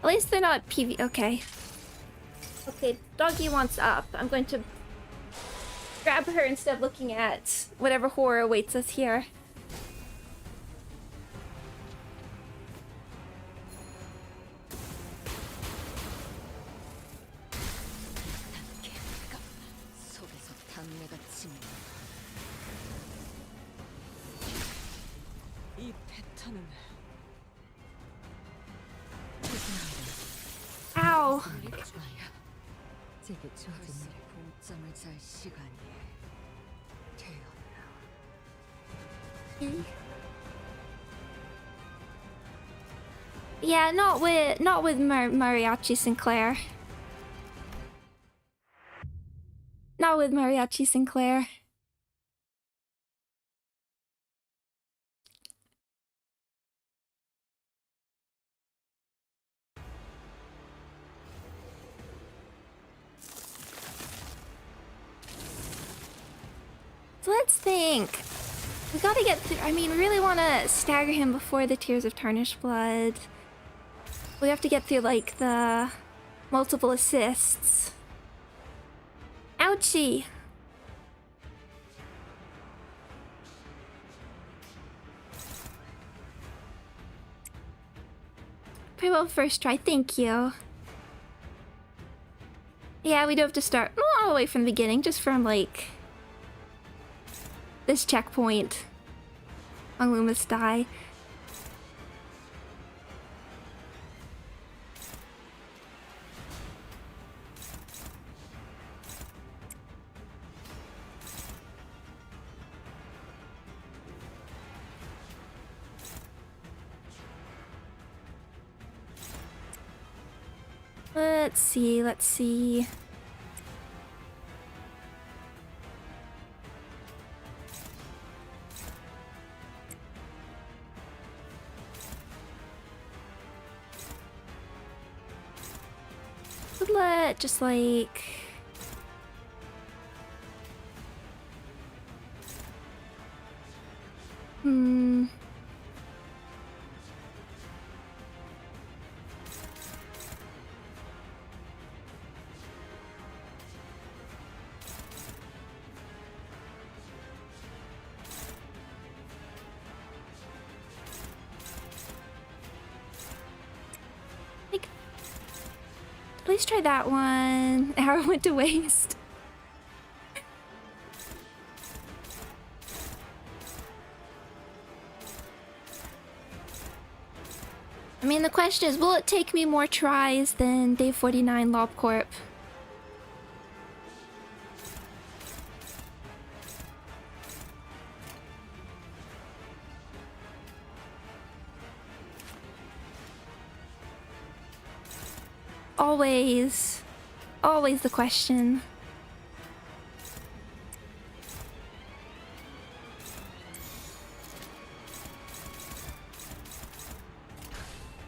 At least they're not PV. Okay. Okay, Doggy wants up. I'm going to grab her instead of looking at whatever horror awaits us here. 속에서 단내가 칩니다. 이 패턴은 Ow. 제게 주어진 공점을 잘 시간이 되었나. Yeah, not with Mariachi Sinclair. Not with Mariachi Sinclair. So let's think. We gotta get through. I mean, we really want to stagger him before the Tears of Tarnished Blood. We have to get through, like, the multiple assists. Ouchie! Pretty well first try, thank you. Yeah, we do have to start not all the way from the beginning, just from, like, this checkpoint on Loomis Die. Let's see. Let just like please try that one. Arrow went to waste. I mean, the question is, will it take me more tries than Day 49 Lob Corp? Always the question.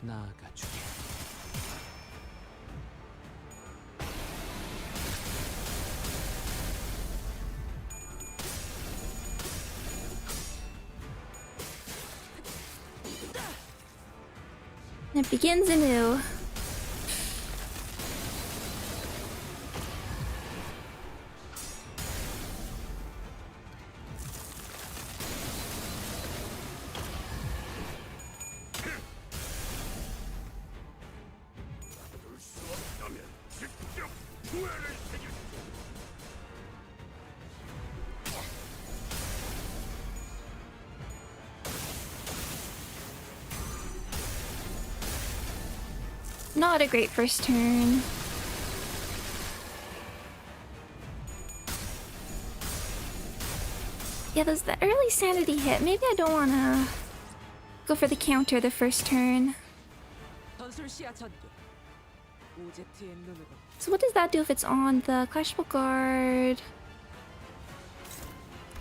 나아가주게. It begins anew. Not a great first turn. Yeah, there's the early sanity hit. Maybe I don't want to go for the counter the first turn. So what does that do if it's on the Clashable Guard?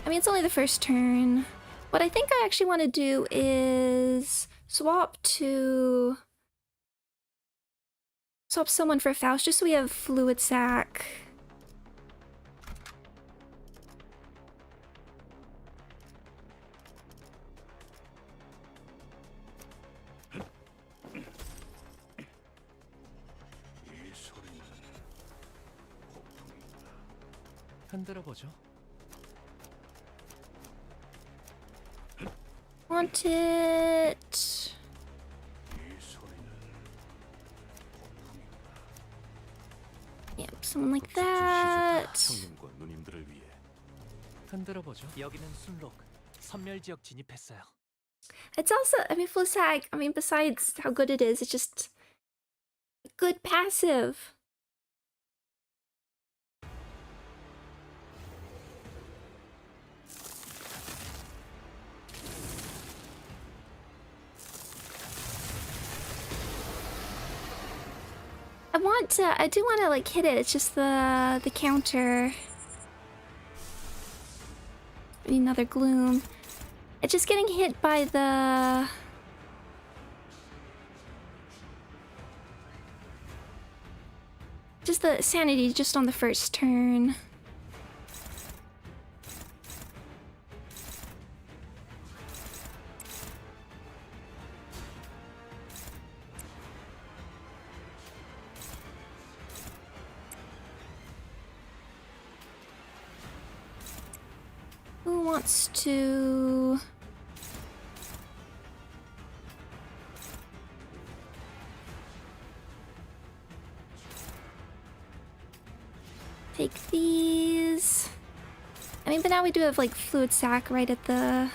I mean, it's only the first turn. What I think I actually want to do is swap someone for Faust, just so we have Fluid Sac. 흔들어 보죠. Want it. Yep, someone like that. 형님과 누님들을 위해 흔들어 보죠. 여기는 순록 선멸 지역 진입했어요. It's also, I mean, Fluid Sac, I mean, besides how good it is, it's just a good passive. I do want to like hit it. It's just the counter. I need another gloom. It's just getting hit by the sanity just on the first turn. Who wants to... take these? I mean, but now we do have like Fluid Sac right at the...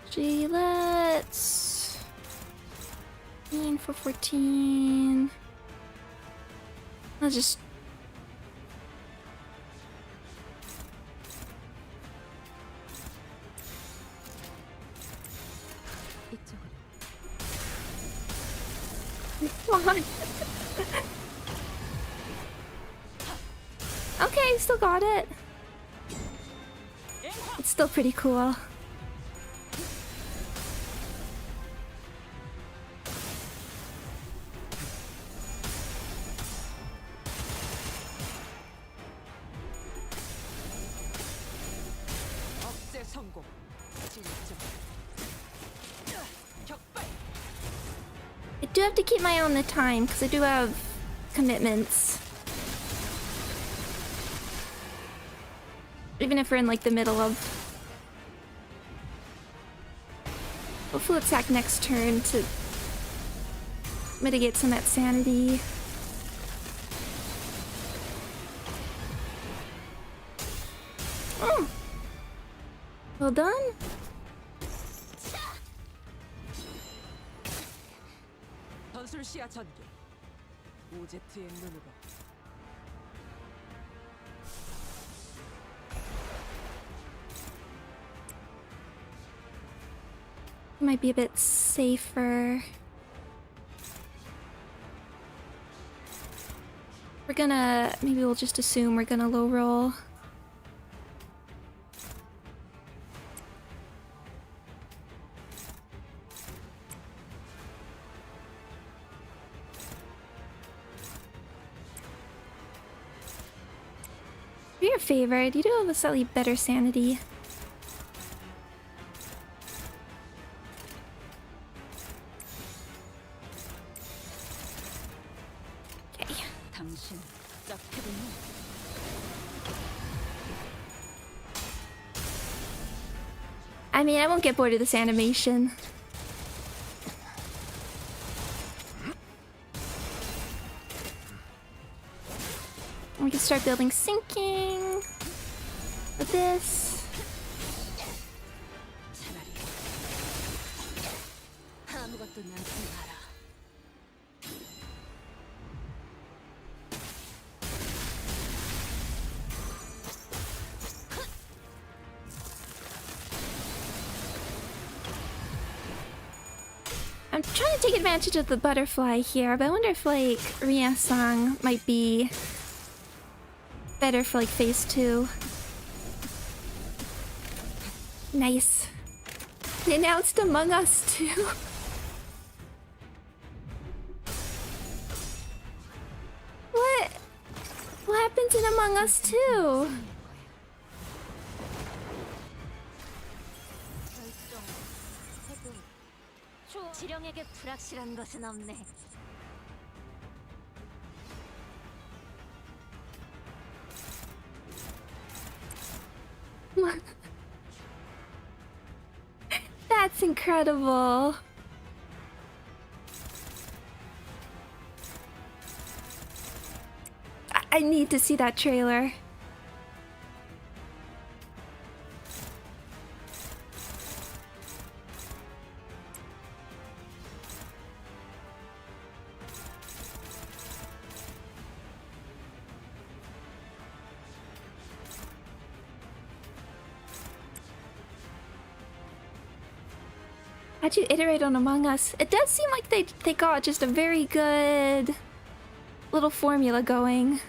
Gee, let's... 14 for 14... I'll just... Come on. Okay, still got it. It's still pretty cool. I do have to keep my eye on the time because I do have commitments. Even if we're in like the middle of... We'll Fluid Sac next turn to mitigate some of that sanity. Oh. Well done. Might be a bit safer. We're gonna... maybe we'll just assume we're gonna low roll. You're your favorite. You do have a slightly better sanity. I mean, I won't get bored of this animation. We can start building sinking. about this. 차라리 아무것도 남지 마라. I'm trying to take advantage of the butterfly here, but I wonder if like Ryasang might be better for like phase 2. Nice. They announced Among Us too. What? What happens in Among Us 2? 지령에게 불확실한 것은 없네. That's incredible. I need to see that trailer. How'd you iterate on Among Us? It does seem like they got just a very good little formula going.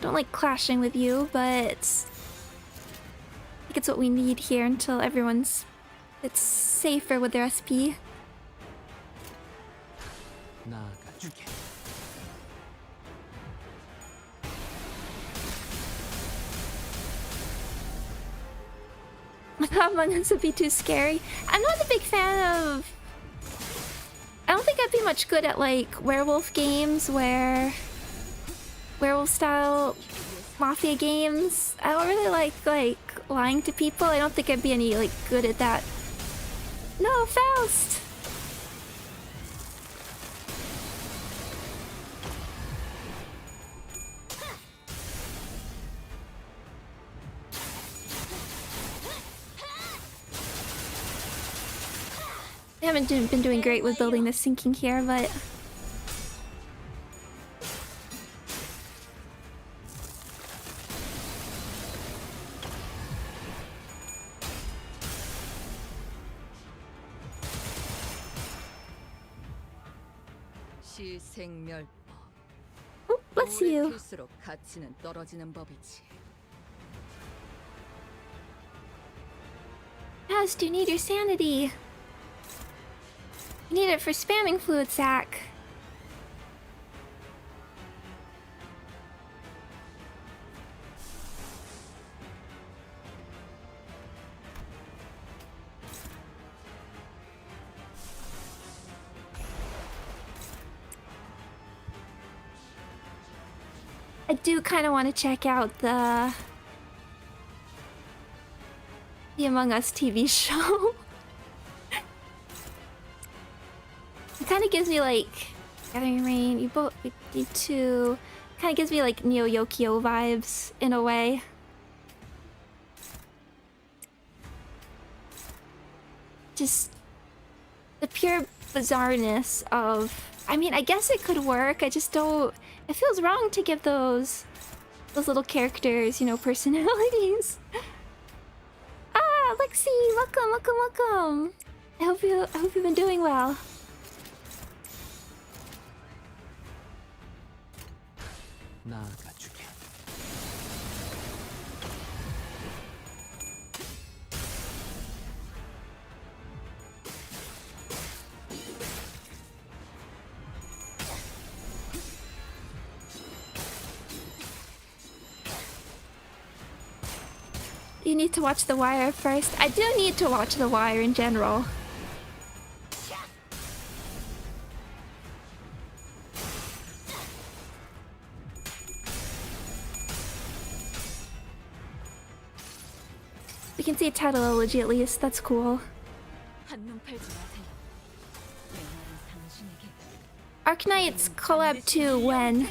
Don't like clashing with you, but I think it's what we need here until it's safer with their SP. 나아가주게. Among Us would be too scary. I'm not a big fan of... I don't think I'd be much good at like werewolf games where... werewolf style mafia games. I don't really like lying to people. I don't think I'd be any like good at that. No, Faust! I haven't been doing great with building this sinking here, but... 시생멸법. Oh, bless you. 오래 클수록 가치는 떨어지는 법이지. Faust, you need your sanity. You need it for spamming fluid sac. I do kind of want to check out the Among Us TV show. It kind of gives me like Gathering Rain, you two. Kind of gives me like Neo Yokio vibes in a way. Just the pure bizarreness of. I mean, I guess it could work. I just don't. It feels wrong to give those little characters, you know, personalities. Ah, Lexi, welcome. I hope you've been doing well. 나아가주게. You need to watch The Wire first. I do need to watch The Wire in general. We can see a titleology at least. That's cool. 한눈 팔지 마세요. 내 말은 당신에게 Arknights collab to when?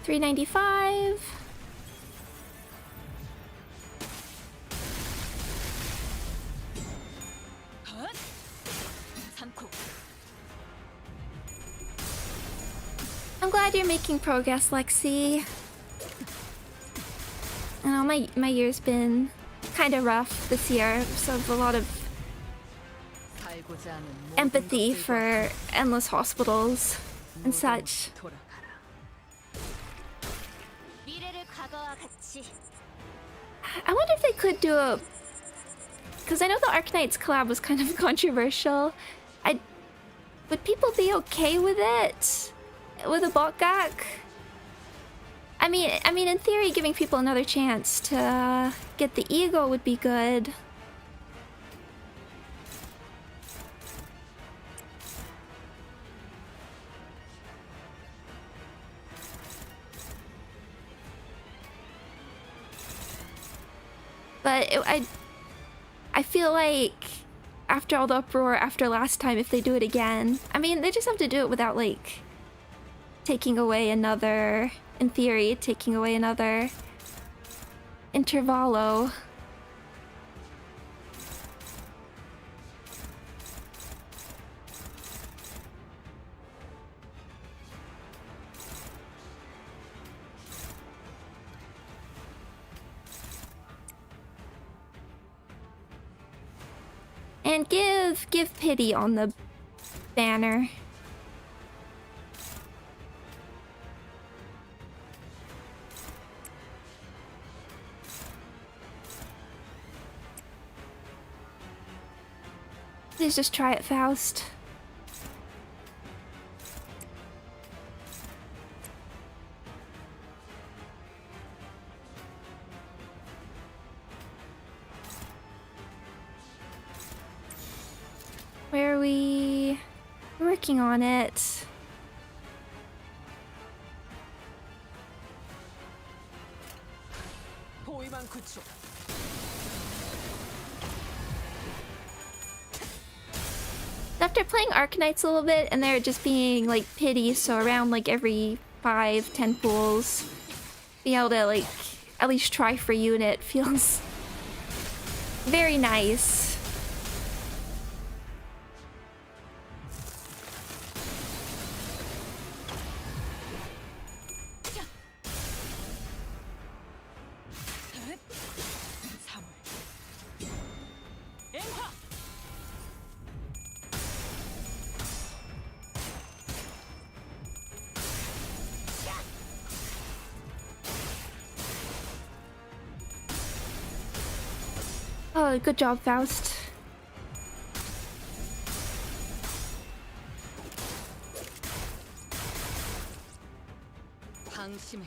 $3.95. I'm glad you're making progress, Lexi. I know my year's been kind of rough this year, so I have a lot of 살고자 하는 모든 empathy 것들과 for endless hospitals and such. 돌아가라. 미래를 과거와 같이 I wonder if they could do a... Because I know the Arknights collab was kind of controversial. Would people be okay with it? With a botgak? I mean, in theory, giving people another chance to get the ego would be good. But I feel like after all the uproar after last time, if they do it again, I mean, they just have to do it without like taking away another, in theory, taking away another intervallo. And give pity on the banner. Please just try it, Faust. Where are we? Working on it. 포위망 구축. After playing Arknights a little bit and there just being like pity, so around like every 5-10 pools, being able to like at least try for unit feels very nice. Oh, good job, Faust. 방심해.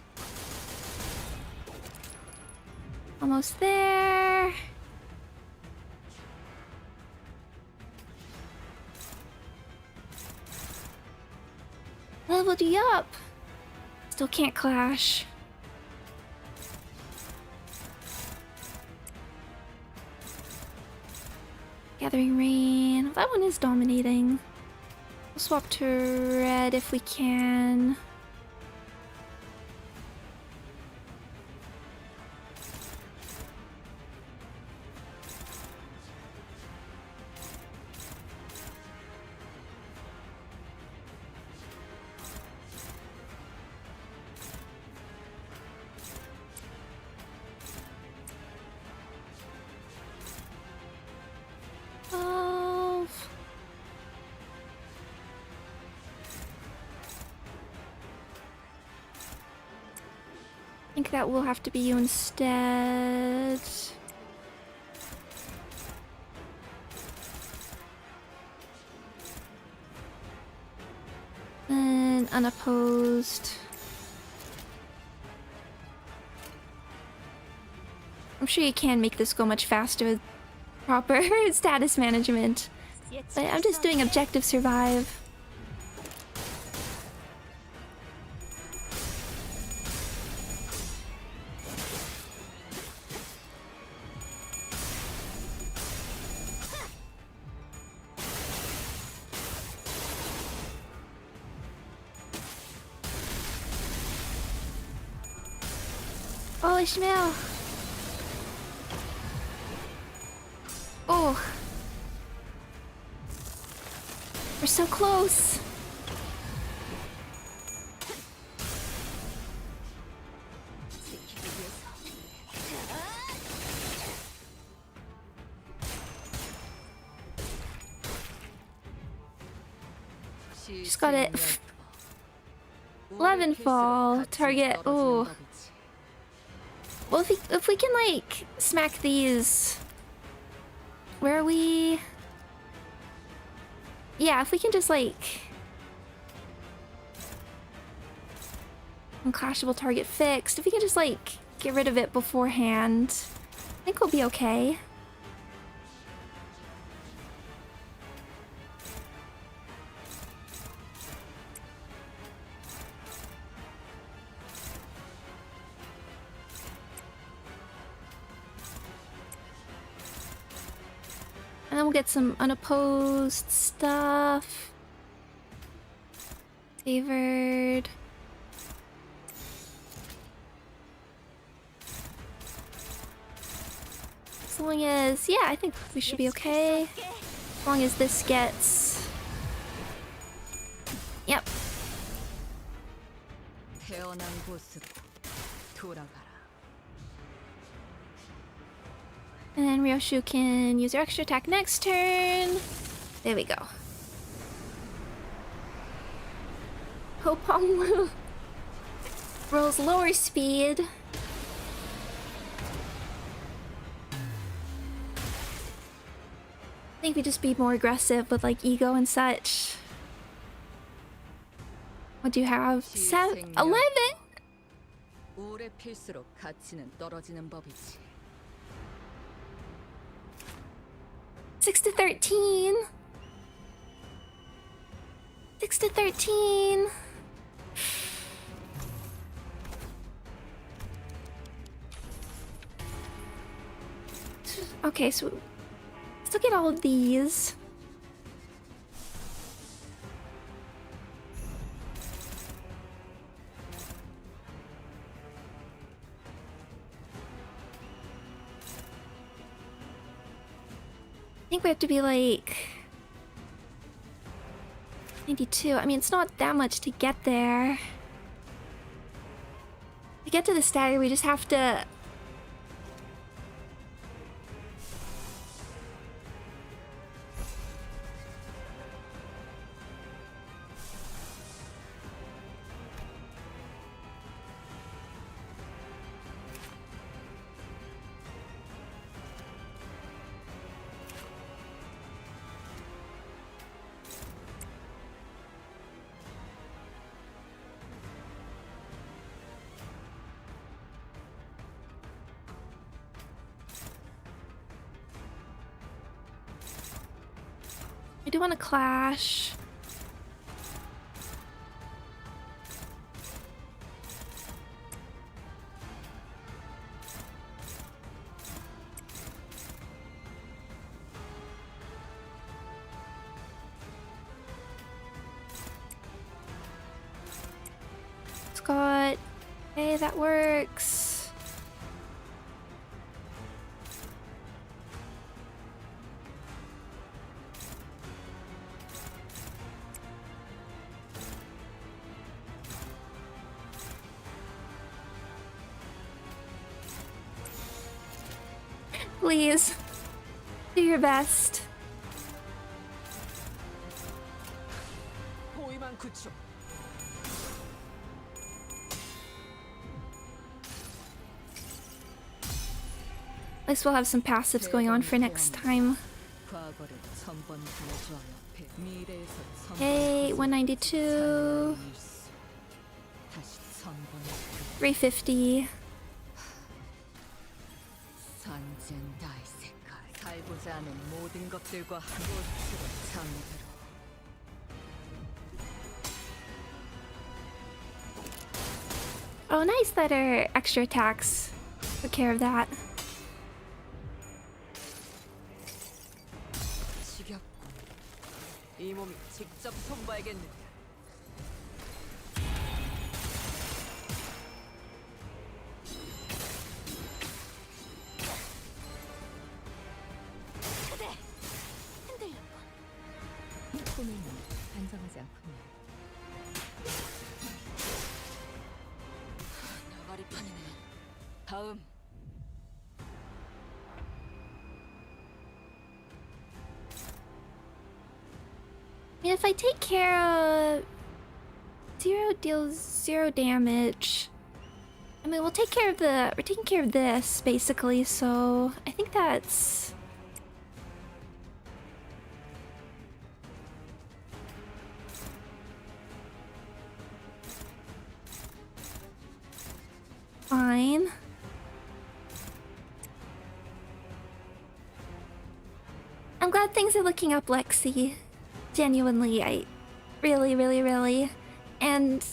Almost there. Leveled you up. Still can't clash. Gathering Rain. That one is dominating. We'll swap to red if we can. I think that will have to be you instead. Then unopposed. I'm sure you can make this go much faster with proper status management. But I'm just doing objective survive. Ishmael. Oh. We're so close. Just got it. 11 fall. Target. Oh. Well, if we can, like, smack these... Where are we? Yeah, if we can just, like... Unclashable target fixed. If we can just, like, get rid of it beforehand, I think we'll be okay. And then we'll get some unopposed stuff. Favored. As long as... Yeah, I think we should be okay. As long as this gets... Yep. 태어난 곳으로 돌아가라. And then Ryoshu can use her extra attack next turn. There we go. Hopong rolls lower speed. I think we just be more aggressive with like ego and such. What do you have? 11? 오래 필수록 가치는 떨어지는 법이지. 6 to 13. 6 to 13. Okay, so let's look at all of these. I think we have to be like 92. I mean, it's not that much to get there. To get to the stagger, we just have to... I do want to clash. Scott. Hey, that works. Please, do your best. At least we'll have some passives going on for next time. Hey, 192. 350. 살고자 하는 모든 것들과 한 곳으로 잠들어. Oh, nice that our extra attacks took care of that. 지겹군. 이 몸이 직접 손봐야겠는데. 꿈에는 반성하지 않군요. 나가리판이네. 다음. I mean, if I take care of... Zero deals 0 damage. I mean, we'll take care of the... We're taking care of this, basically, so... I think that's... fine. I'm glad things are looking up, Lexi. Genuinely, I... Really. And...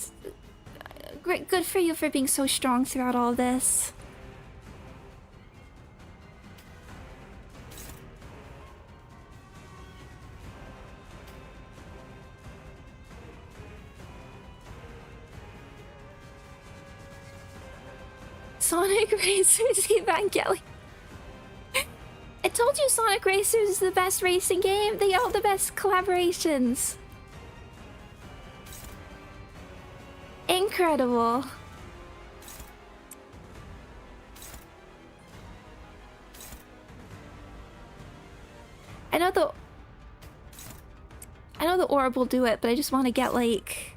Great, good for you for being so strong throughout all this. Sonic Racers Evangelion. I told you Sonic Racers is the best racing game. They all the best collaborations. Incredible. I know the orb will do it, but I just want to get like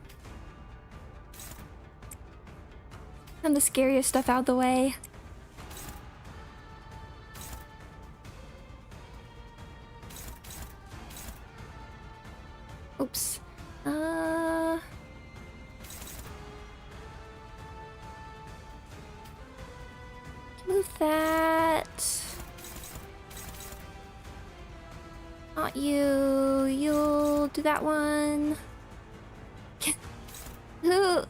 some of the scariest stuff out of the way. Oops. Move that. Not you. You'll do that one. Who?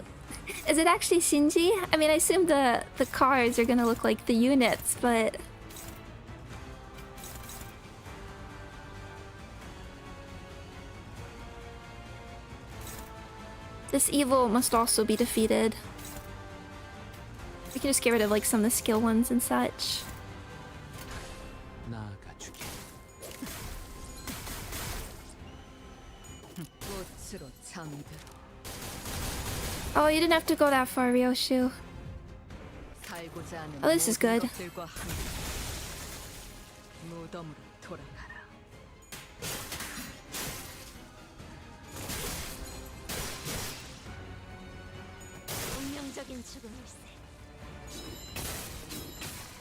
Is it actually Shinji? I mean, I assume the cars are gonna look like the units, but... This evil must also be defeated. We can just get rid of like some of the skill ones and such. Oh, you didn't have to go that far, Ryoshu. Oh, this is good.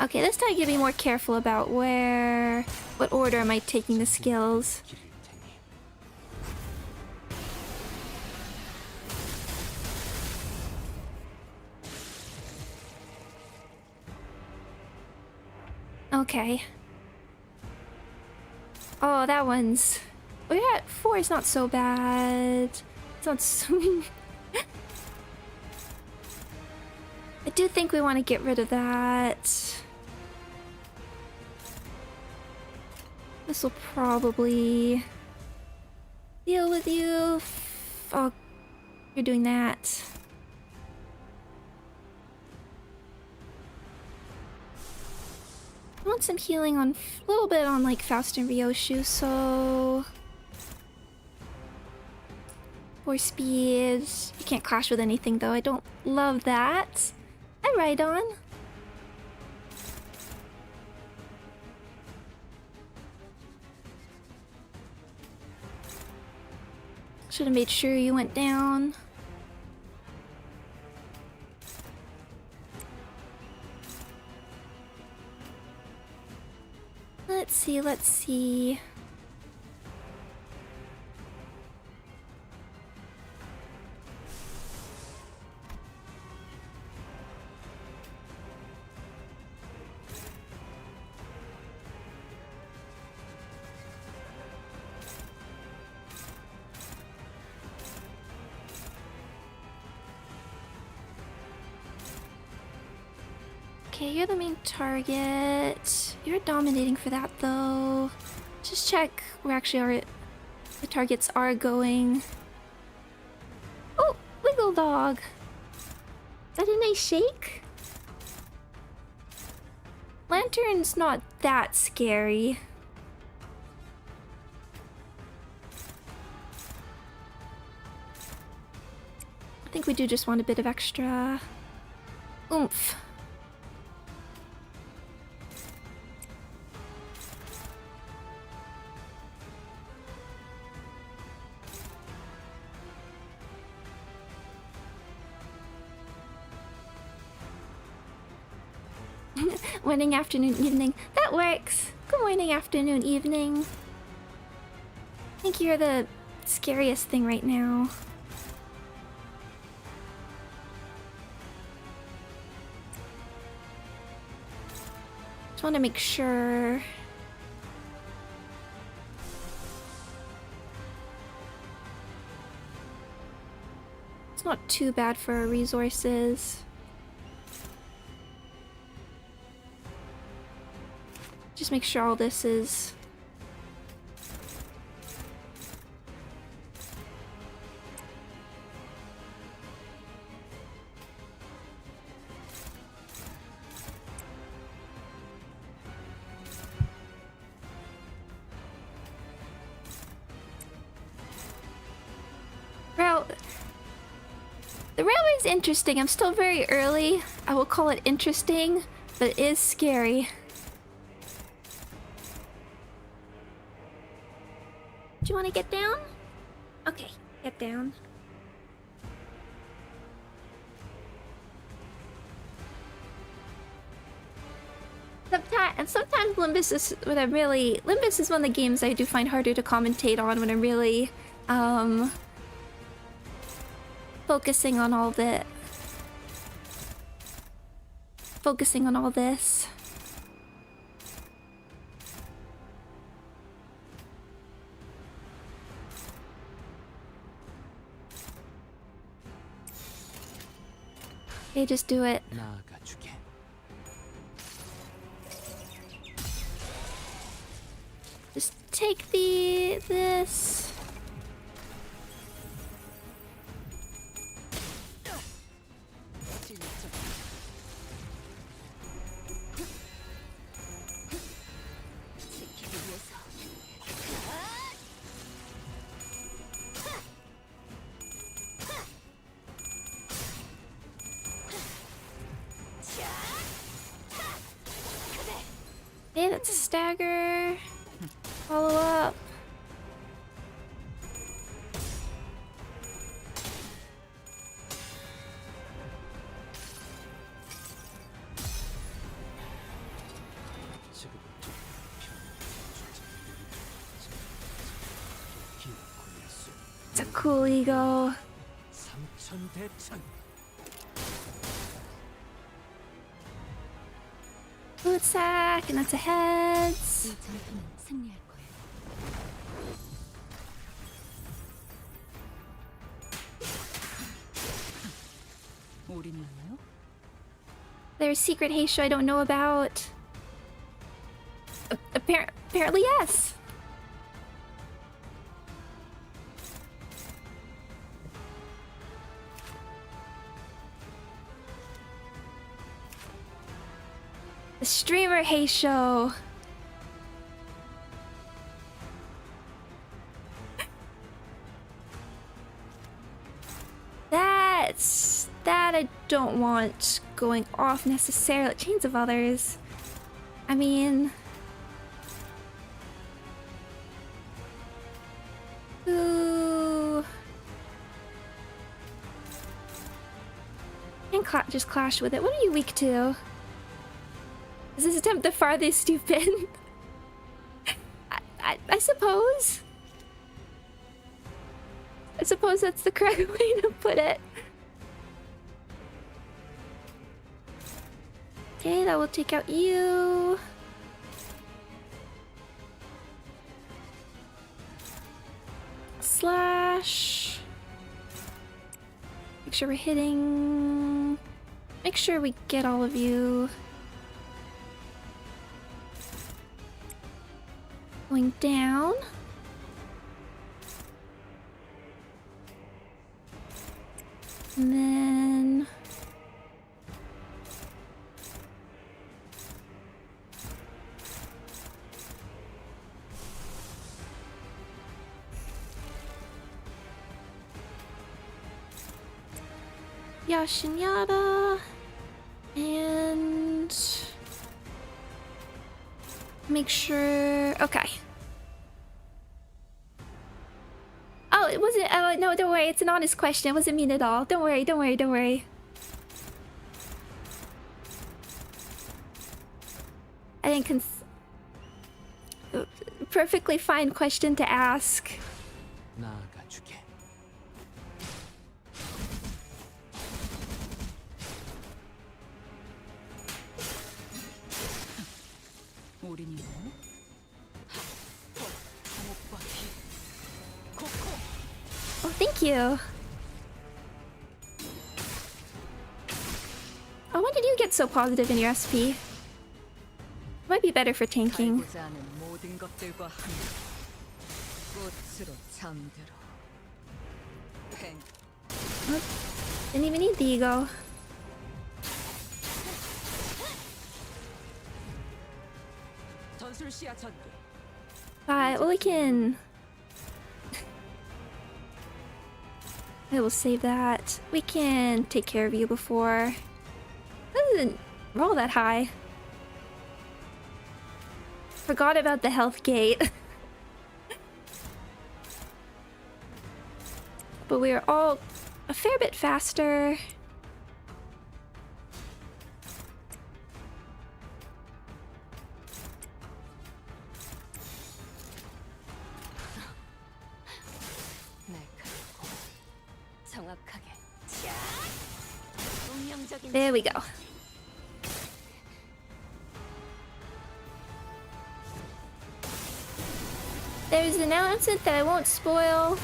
Okay, this time I gotta be more careful about what order am I taking the skills. Okay. Oh, that one's... We're at 4, it's not so bad. It's not so... I do think we want to get rid of that. This will probably deal with you. Oh, you're doing that. I want some healing on a little bit on like Faust and Ryoshu, so 4 speed. You can't clash with anything though. I don't love that. Hi, Rhydon. Should have made sure you went down. Let's see. Okay, you're the main target. You're dominating for that though. Just check where actually the targets are going. Oh, Wiggle Dog. Is that a nice shake? Lantern's not that scary. I think we do just want a bit of extra oomph. Morning, afternoon, evening. That works. Good morning, afternoon, evening. I think you're the scariest thing right now. Just want to make sure. It's not too bad for our resources. Just make sure all this is... The railway's interesting. I'm still very early. I will call it interesting, but it is scary. Do you want to get down? Okay, get down. Sometimes Limbus is when I'm really... Limbus is one of the games I do find harder to commentate on when I'm really, focusing on all the... Focusing on all this. Okay, just do it. 나아가주게. Just take this. Okay, that's a stagger. Follow up. It's a cool ego. 삼천대천. Food sack, and that's a heads. 이 전투는 승리할 거야. 우린 맞나요? There's secret Heisho I don't know about. Apparently, yes. The streamer Heisho. That I don't want going off necessarily. Chains of Others. I mean, ooh, and just clash with it. What are you weak to? Is this attempt the farthest you've been? I suppose. I suppose that's the correct way to put it. Okay, that will take out you. Slash. Make sure we're hitting. Make sure we get all of you. Going down. And then Yashinyada. And make sure. Okay. Oh, it wasn't. Oh, no, don't worry. It's an honest question. It wasn't mean at all. Don't worry, don't worry, don't worry. I think perfectly fine question to ask. 나아가주게. 우리니 뭐? 감옥과 피. 코코. Oh, thank you. Oh, when did you get so positive in your SP? Might be better for tanking. 알고자 하는 모든 것들과 함께 꽃으로 잠들어. 팽. Didn't even need the ego. 전술 시야 전개. But well, we can. I will save that. We can take care of you before. That doesn't roll that high. Forgot about the health gate. But we are all a fair bit faster. 정확하게. 운명적인 There we go. There's an announcement that I won't spoil.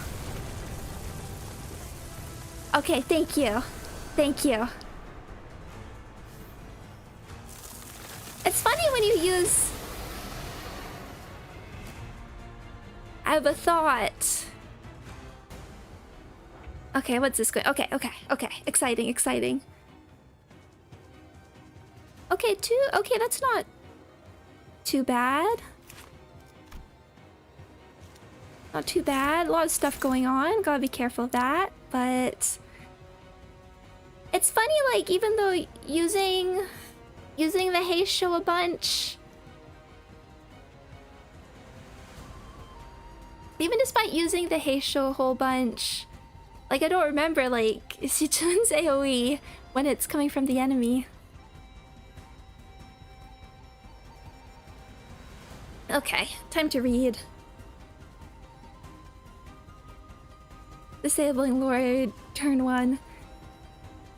Okay, thank you. Thank you. It's funny when you use... I have a thought. Okay, what's this going? Okay. Exciting. Okay, okay, that's not too bad. Not too bad. A lot of stuff going on. Gotta be careful of that. But it's funny, like, even though using the haste show a bunch, even despite using the haste show a whole bunch, like, I don't remember, like, Sichun's AoE when it's coming from the enemy. Okay, time to read. Disabling Lord, turn 1.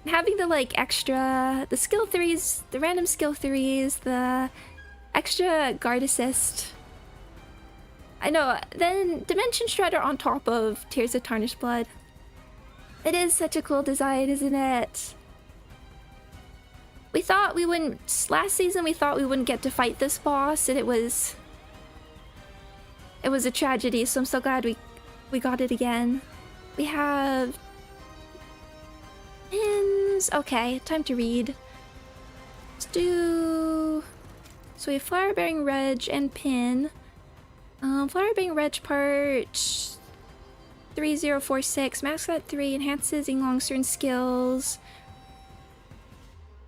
Having the, like, extra... The skill 3s, the random skill 3s, the extra guard assist. I know, then Dimension Shredder on top of Tears of Tarnished Blood. It is such a cool design, isn't it? We thought we wouldn't... Last season we thought we wouldn't get to fight this boss, and it was a tragedy, so I'm so glad we got it again. We have... pins... Okay, time to read. Let's do... So we have Flower Bearing Reg and Pin. Flower Bearing Reg part... 3046, max at 3, enhances Yinglong certain skills.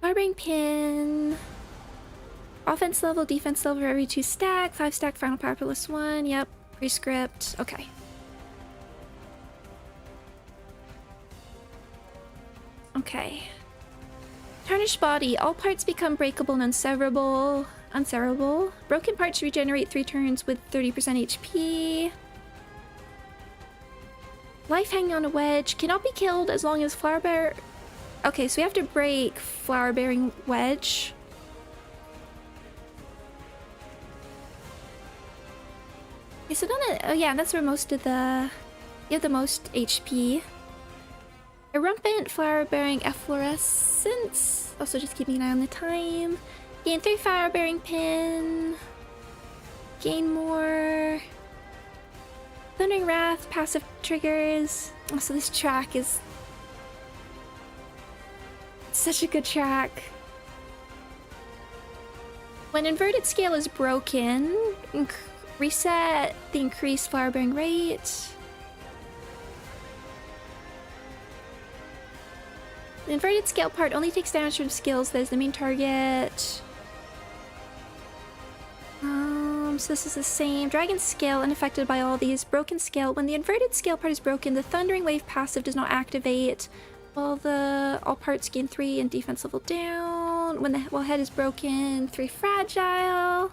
Flower Bearing Pin... Offense level, defense level for every 2 stack, 5 stack final power plus 1, yep. Prescript, okay. Okay. Tarnished Body. All parts become breakable and unseverable. Broken parts regenerate 3 turns with 30% HP. Life hanging on a wedge. Cannot be killed as long as Flower Bear... Okay, so we have to break Flower Bearing Wedge. Okay, so oh yeah, that's where most of the... You have the most HP. Erumpent, flower-bearing efflorescence. Also just keeping an eye on the time. Gain 3 flower-bearing pin. Gain more. Thundering Wrath, passive triggers. Also, this track is... such a good track. When inverted scale is broken, reset the increased flower-bearing rate. The inverted scale part only takes damage from skills that is the main target. So this is the same. Dragon scale unaffected by all these. Broken scale. When the inverted scale part is broken, the Thundering Wave passive does not activate. While all parts gain 3 and defense level down. While head is broken, 3 fragile.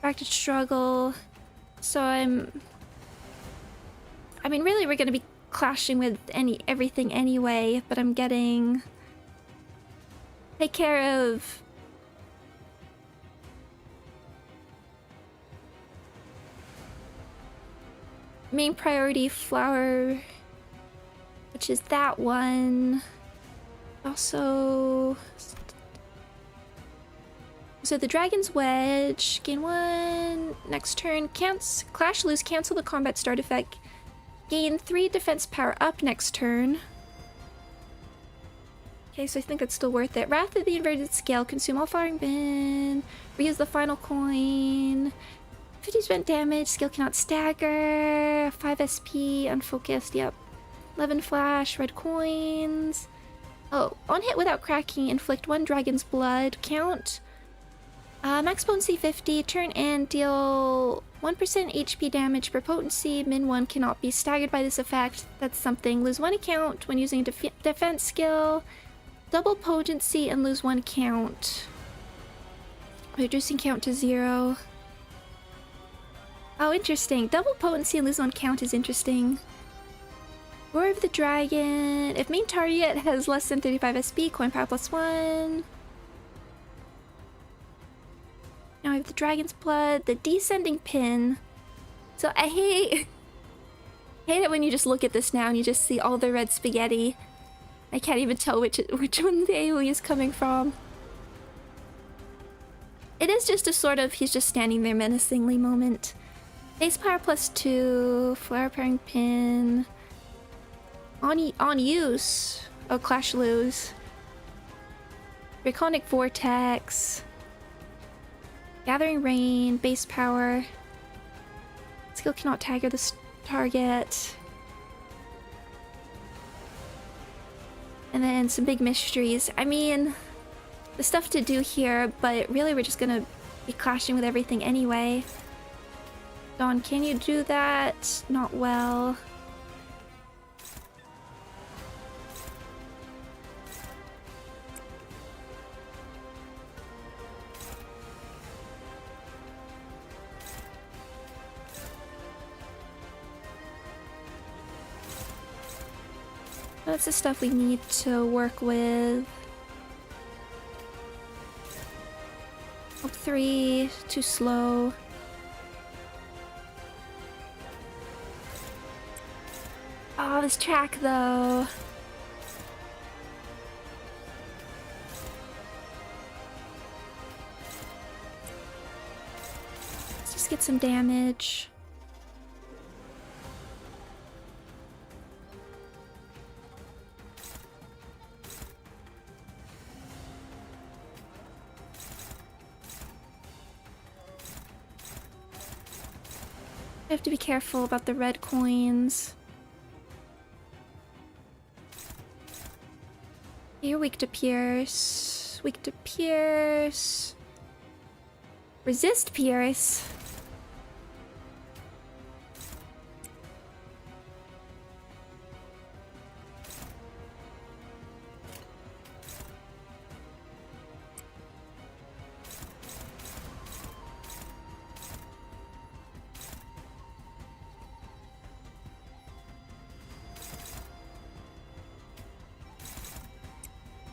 Back to struggle. So I mean, really, we're gonna be clashing with everything anyway. But I'm getting take care of. Main priority flower, which is that one. Also, so the Dragon's Wedge, gain 1. Next turn, Clash Lose, cancel the combat start effect. Gain 3 defense power up next turn. Okay, so I think that's still worth it. Wrath of the Inverted Scale, consume all firing bin, reuse the final coin. 50 spent damage, skill cannot stagger, 5 SP, unfocused, yep. 11 flash, red coins. Oh, on hit without cracking, inflict 1 dragon's blood, count. Max potency 50, turn and deal 1% HP damage per potency, min 1 cannot be staggered by this effect, that's something. Lose 1 account when using a defense skill, double potency and lose 1 count. Reducing count to 0. Oh, interesting. Double potency and lose 1 count is interesting. Roar of the Dragon. If main target has less than 35 SP, coin power +1. Now we have the Dragon's Blood, the Descending Pin. So I hate it when you just look at this now and you just see all the red spaghetti. I can't even tell which one the AoE is coming from. It is just a sort of he's just standing there menacingly moment. Base power +2, flower pairing pin. On use. Oh, Clash Lose. Draconic Vortex. Gathering Rain, base power. Skill cannot tagger the target. And then some big mysteries. I mean, the stuff to do here, but really we're just gonna be clashing with everything anyway. Dawn, can you do that? Not well. That's the stuff we need to work with. Up 3, too slow. Oh, this track though. Let's just get some damage. I have to be careful about the red coins. You're weak to pierce. Weak to pierce. Resist pierce.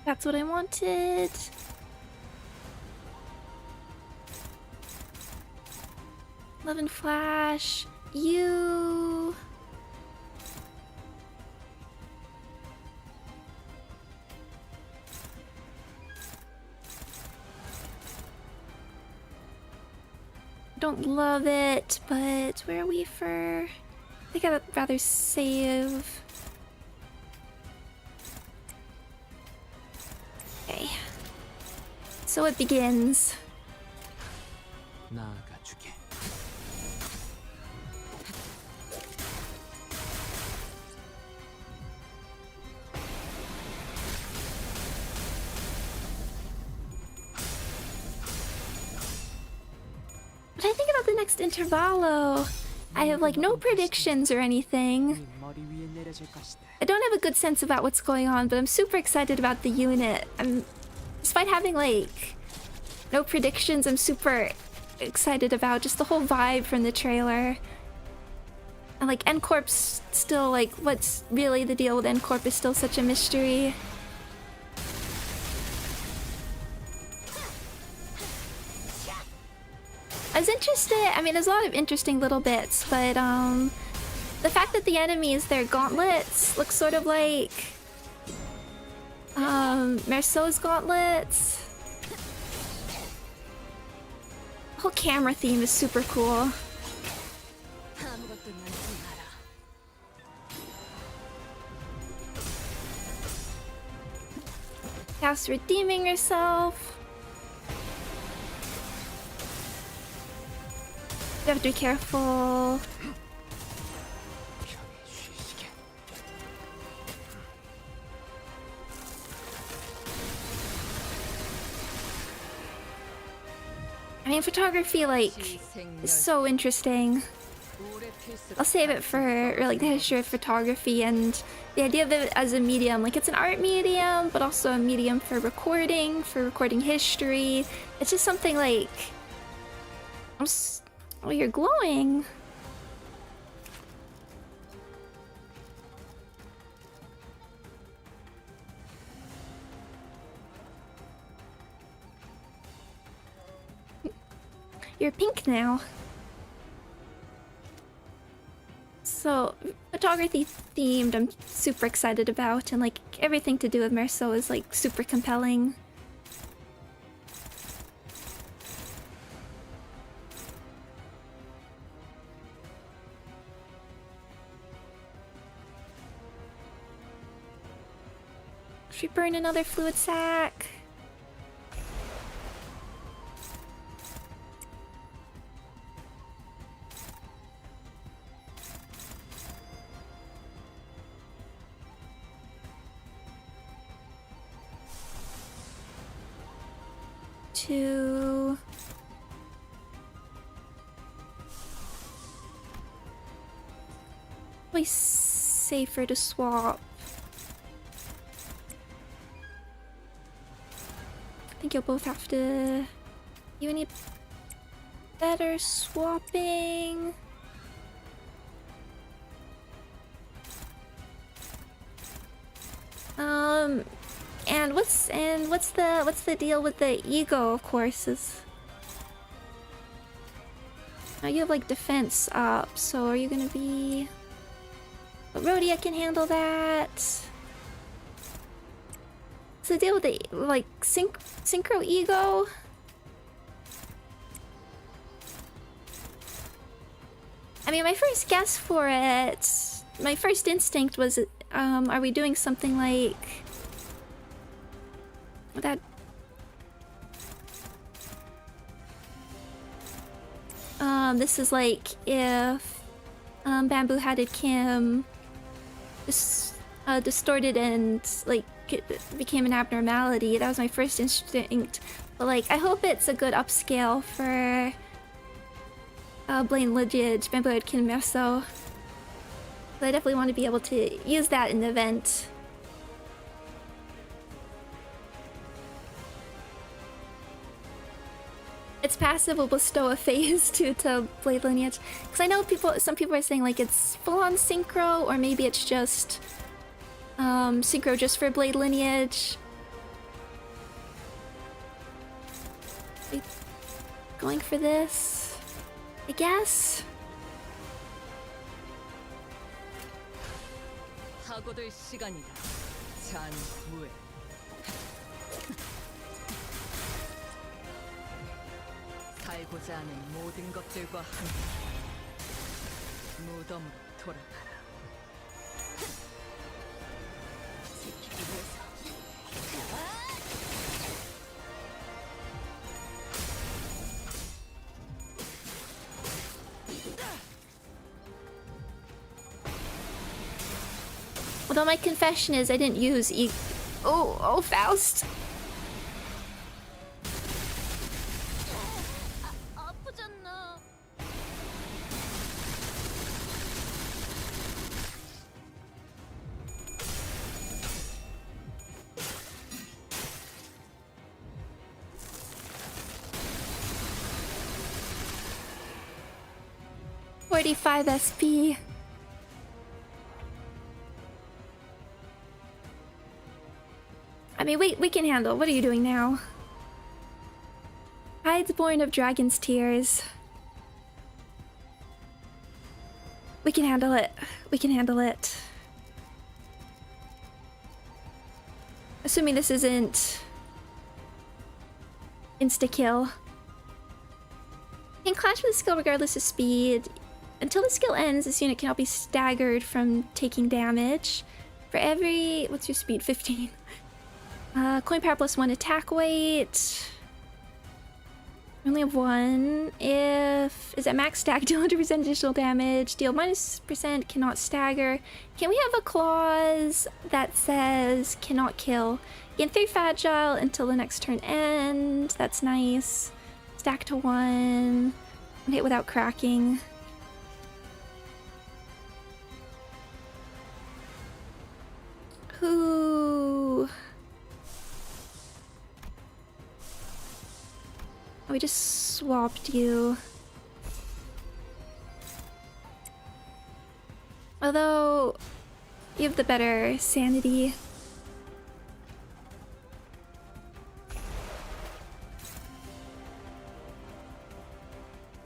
That's what I wanted. Love and Flash. You. Don't love it, but where are we for? I think I'd rather save. Okay. So it begins. 나아가주게. next intervallo? I have like no predictions or anything. I don't have a good sense about what's going on, but I'm super excited about the unit. Despite having like no predictions, I'm super excited about just the whole vibe from the trailer. And like N-Corp's still like, what's really the deal with N-Corp is still such a mystery. I was interested, I mean there's a lot of interesting little bits, but the fact that the enemies, their gauntlets, look sort of like Merceau's gauntlets. The whole camera theme is super cool. 아무것도 남지 마라. House redeeming herself. You have to be careful. I mean, photography, like, is so interesting. I'll save it for like the history of photography and the idea of it as a medium. Like, it's an art medium, but also a medium for recording history. It's just something like... Oh, you're glowing. You're pink now. So, photography themed, I'm super excited about, and like everything to do with Merceau is like super compelling. Should we burn another fluid sac? Two. Probably safer to swap. I think you'll both have to... You need better swapping. And what's the deal with the ego courses? Now you have like defense up, so are you gonna be... But Rhodia can handle that. What's the deal with the like synchro ego? I mean, my first guess for it, my first instinct was, are we doing something like that? This is like if Bamboo Hatted Kim distorted and like became an abnormality. That was my first instinct, but like I hope it's a good upscale for Blaine Lineage, Bamboo Hatted Kim Merceau. But I definitely want to be able to use that in the event. Its passive will bestow a phase to Blade Lineage. Because I know some people are saying like it's full-on synchro, or maybe it's just synchro just for Blade Lineage. Going for this, I guess. 사고될 시간이다. 잔무에. 살고자 하는 모든 것들과 함께 무덤으로 돌아가라. 지키기 위해서. Although my confession is I didn't use Oh, Faust. 아프잖아. 45 SP. I mean, we can handle. What are you doing now? Hides born of dragon's tears. We can handle it. We can handle it. Assuming this isn't insta-kill. Can clash with the skill regardless of speed. Until the skill ends, this unit cannot be staggered from taking damage. For every... what's your speed? 15. Coin power plus 1 attack weight. We only have one. If... is at max stag, deal 100% additional damage. Deal -% cannot stagger. Can we have a clause that says cannot kill? Gain 3 fragile until the next turn ends. That's nice. Stack to 1. Hit without cracking. Ooh. We just swapped you. Although you have the better sanity.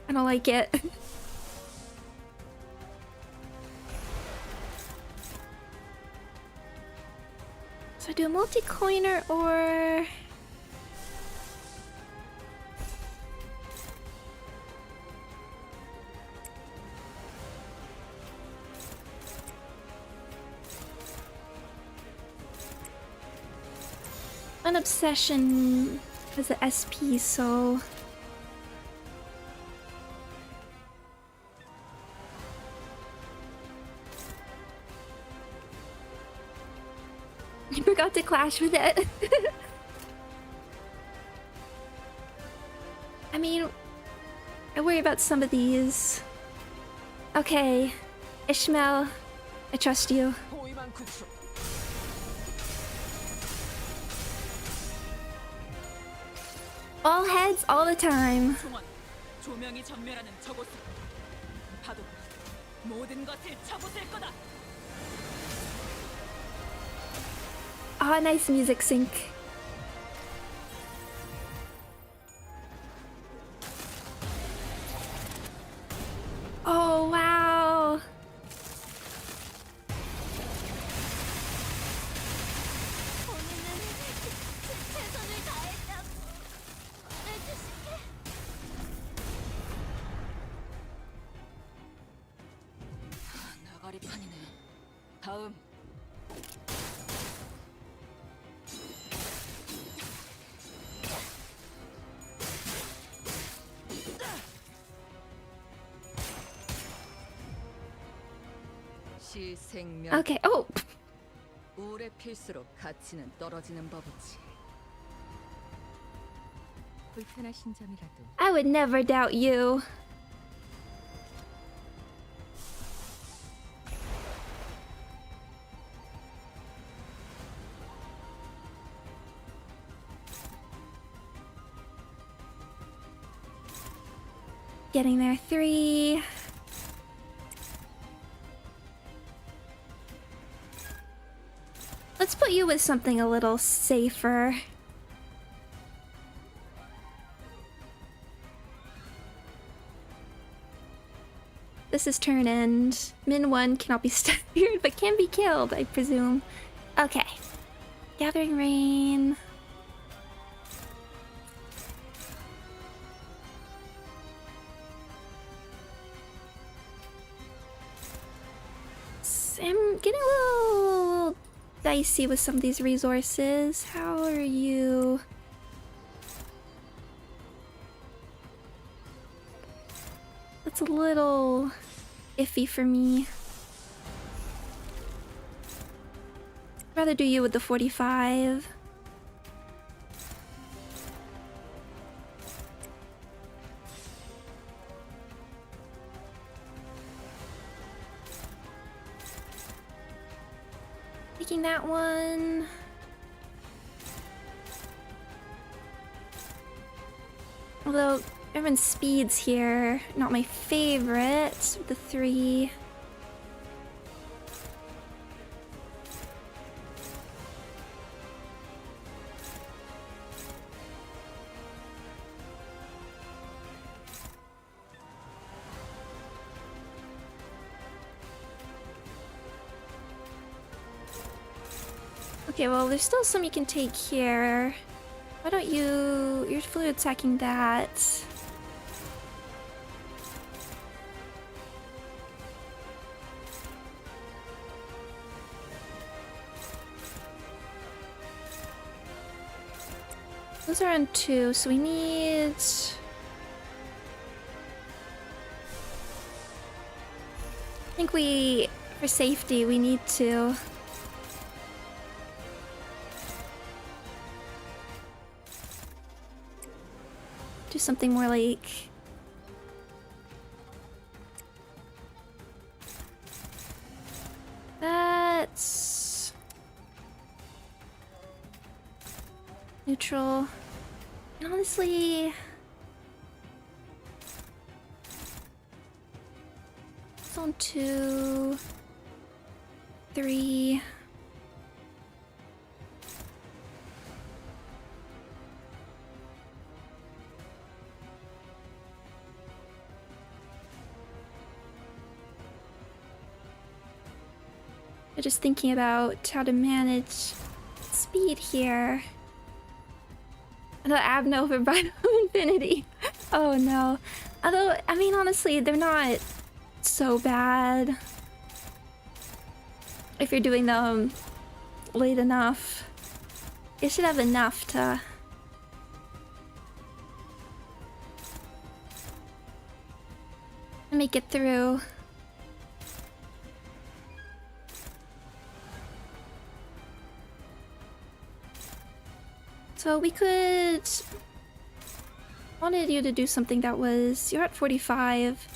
I don't like it. So I do a multi-coiner or... an obsession as a SP, so... I forgot to clash with it. I mean, I worry about some of these. Okay, Ishmael, I trust you. All heads, all the time. 조명이 전멸하는 저곳을 파도 모든 것을 쳐부술 거다. Ah, nice music sync. Oh, wow. 최선을 다했다고 말해주시게. 나가리판이네. 다음. 시생명. Okay, oh. 오래 필수록 가치는 떨어지는 법이지. 불편하신 점이라도. I would never doubt you. Getting there, 3. Let's put you with something a little safer. This is turn end. Min 1 cannot be staggered, but can be killed, I presume. Okay. Gathering Rain. I'm getting a little dicey with some of these resources. How are you? That's a little iffy for me. I'd rather do you with the 45. Taking that one. Although Everyone's speeds here. Not my favorite. The 3. Okay, well, there's still some you can take here. Why don't you... You're fluid attacking that. Those are on 2, so we need... I think we... For safety, we need to... do something more like... That's... neutral. And honestly... it's on 2... 3... I'm just thinking about how to manage speed here. The Abnova Bridal Infinity. Oh no. Although, I mean, honestly, they're not so bad. If you're doing them late enough. You should have enough to... make it through. So we could... wanted you to do something that was... You're at 45.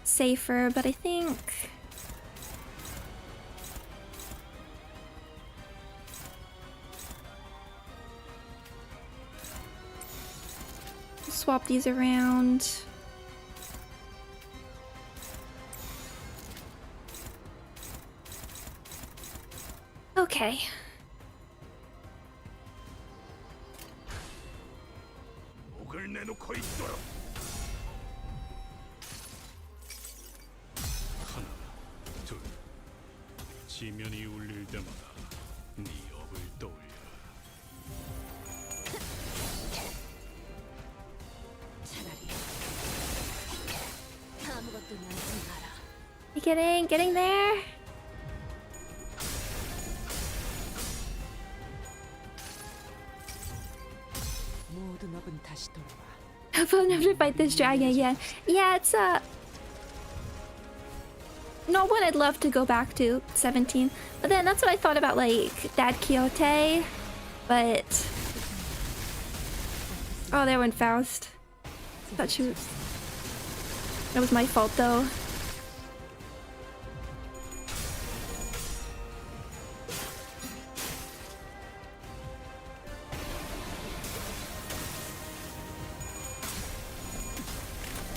Safer, but I think... swap these around. Okay. 지면이 울릴 때마다 네 업을 떠올려. 차라리 아무것도 남지 마라. Getting there. 모든 업은 다시 돌아와. I'll never fight this dragon again. Yeah, it's not one I'd love to go back to, 17. But then that's what I thought about, like, Dad Quixote. But... oh, there went Faust. Thought she was... That was my fault, though.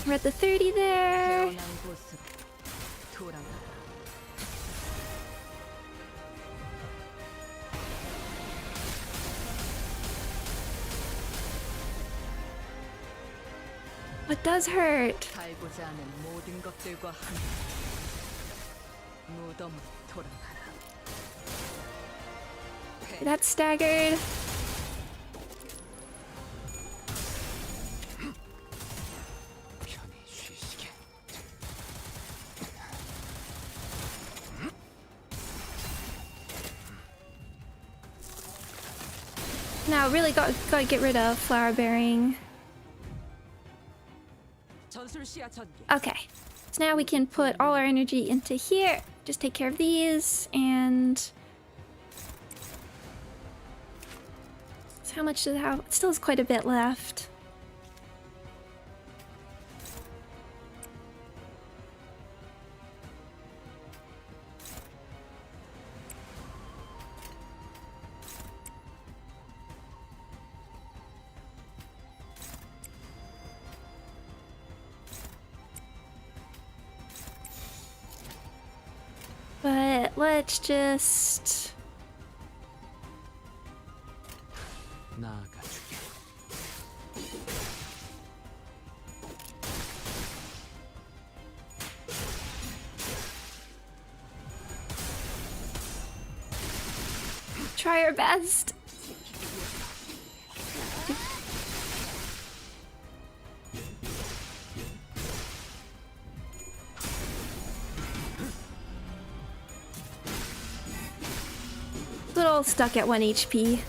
We're at the 30 there. 태어난 곳으로 돌아가라. What does hurt? 살고자 하는 모든 것들과 함께 무덤으로 돌아가라. That's staggered. 편히 쉬시게. Now, really gotta get rid of flower bearing. 전술 시야 전개. Okay, so now we can put all our energy into here. Just take care of these, and so how much does it have? It still has quite a bit left. But let's just... 나아가주게. try our best. Little stuck at 1 HP.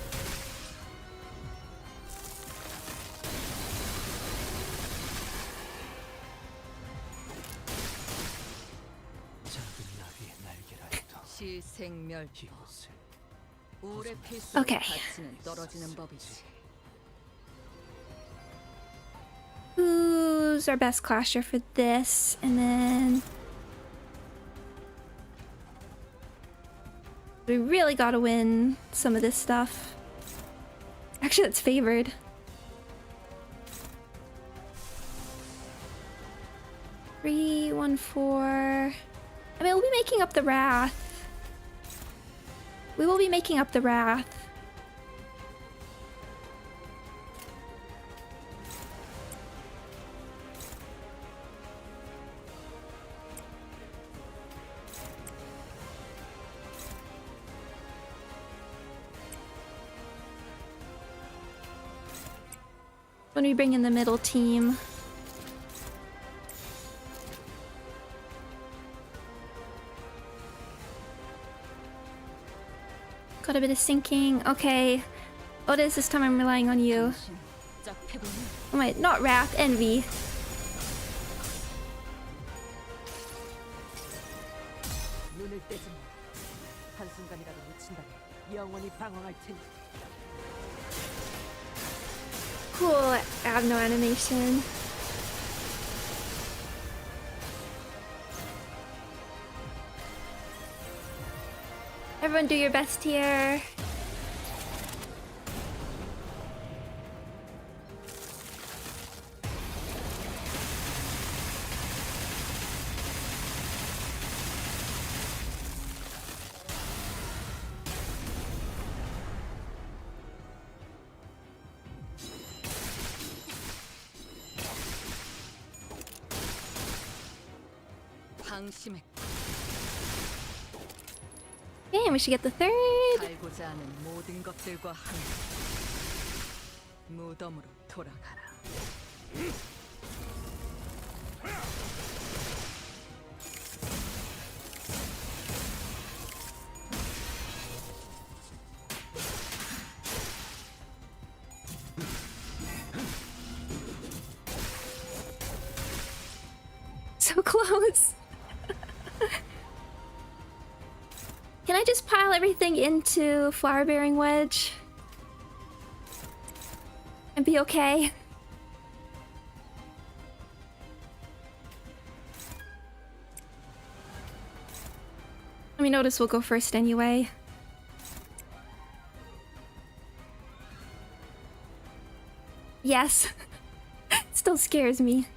작은 나비의 날개라도 시생멸 이곳을 우레 필수 오케이. 가치는 떨어지는 법이지. Who's our best clasher for this? And then... we really gotta win some of this stuff. Actually, that's favored. Three, 1, 4. I mean, we'll be making up the wrath. We will be making up the wrath. When we bring in the middle team. Got a bit of sinking. Okay. Otis, this time I'm relying on you. 짝 해보면 Oh my, not wrath, envy. 눈을 떼지 마. 한순간이라도 놓친다면 영원히 방황할 테니. Cool, I have no animation. Everyone do your best here. 방심해 Damn, we should get the third. 살고자 하는 모든 것들과 함께 무덤으로 돌아가라. So close. Can I just pile everything into Flower Bearing Wedge? And be okay? I mean, Otis will go first anyway. Yes. Still scares me.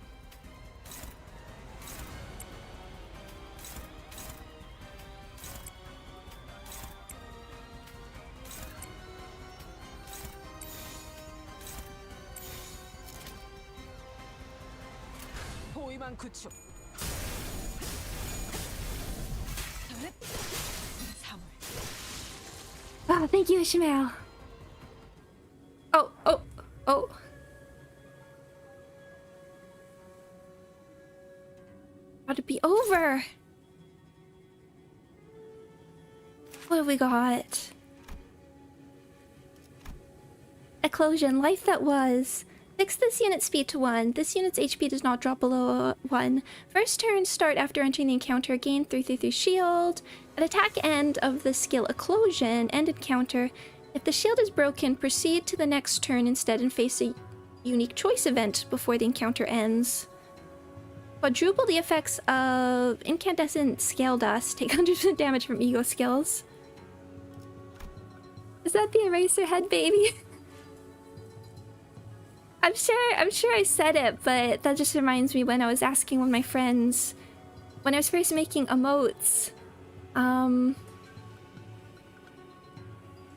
포위망 구축. 사물. Oh, thank you, Ishmael. Oh, oh, oh. About to be over. What have we got? Eclosion, life that was. Fix this unit's speed to 1. This unit's HP does not drop below 1. First turn start after entering the encounter. Gain 3/3 shield. At attack end of the skill Eclosion and encounter, if the shield is broken, proceed to the next turn instead and face a unique choice event before the encounter ends. Quadruple the effects of incandescent scale dust. Take 100% damage from ego skills. Is that the eraser head, baby? I'm sure I said it, but that just reminds me when I was asking one of my friends when I was first making emotes Her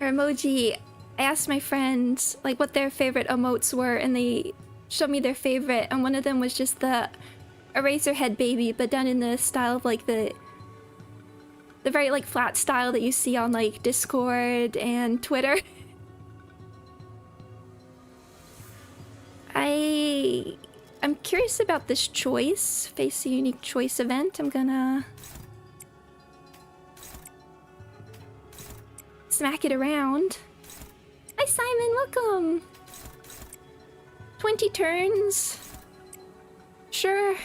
emoji, I asked my friends like what their favorite emotes were, and they showed me their favorite, and one of them was just the Eraserhead baby, but done in the style of like the very like flat style that you see on like Discord and Twitter. I'm curious about this choice, face a unique choice event. I'm gonna smack it around. Hi Simon, welcome. 20 turns. Sure.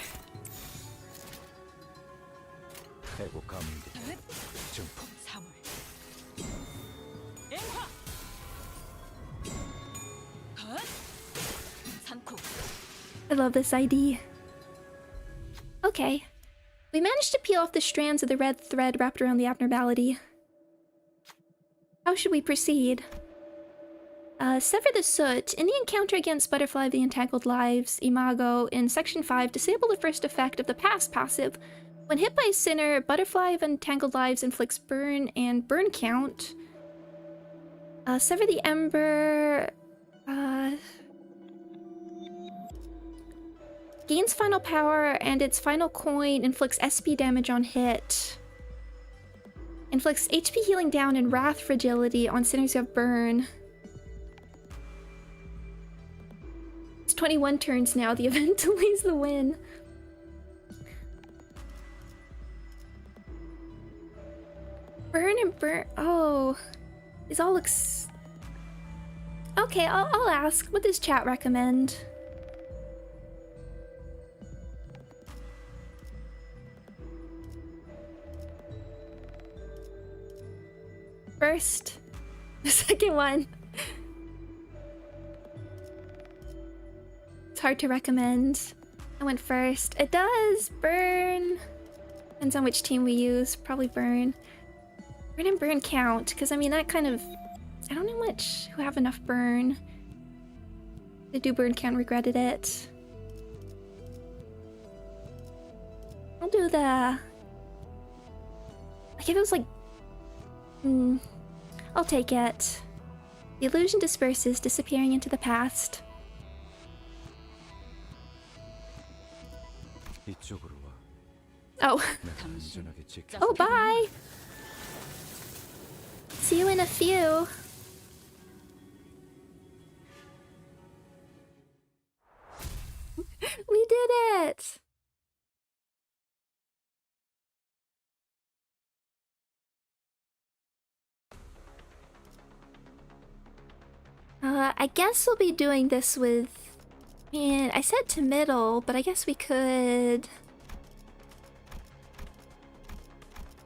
I love this ID. Okay. We managed to peel off the strands of the red thread wrapped around the abnormality. How should we proceed? Sever the soot. In the encounter against Butterfly of the Entangled Lives, Imago, in Section 5, disable the first effect of the past passive. When hit by a sinner, Butterfly of Entangled Lives inflicts burn and burn count. Sever the Ember... gains final power, and its final coin inflicts SP damage on hit. Inflicts HP healing down and Wrath fragility on sinners who have burn. It's 21 turns now. The event delays the win. Burn and burn. Oh, these all looks. Okay, I'll ask. What does chat recommend? First, the second one. It's hard to recommend. I went first. It does burn. Depends on which team we use. Probably burn. Burn and burn count, because I mean that kind of. I don't know much who have enough burn. The do burn count, regretted it. I'll do the. Like if it was like. I'll take it. The illusion disperses, disappearing into the past. Oh. Oh, bye! See you in a few. We did it! I guess we'll be doing this with... Man, I said to middle, but I guess we could...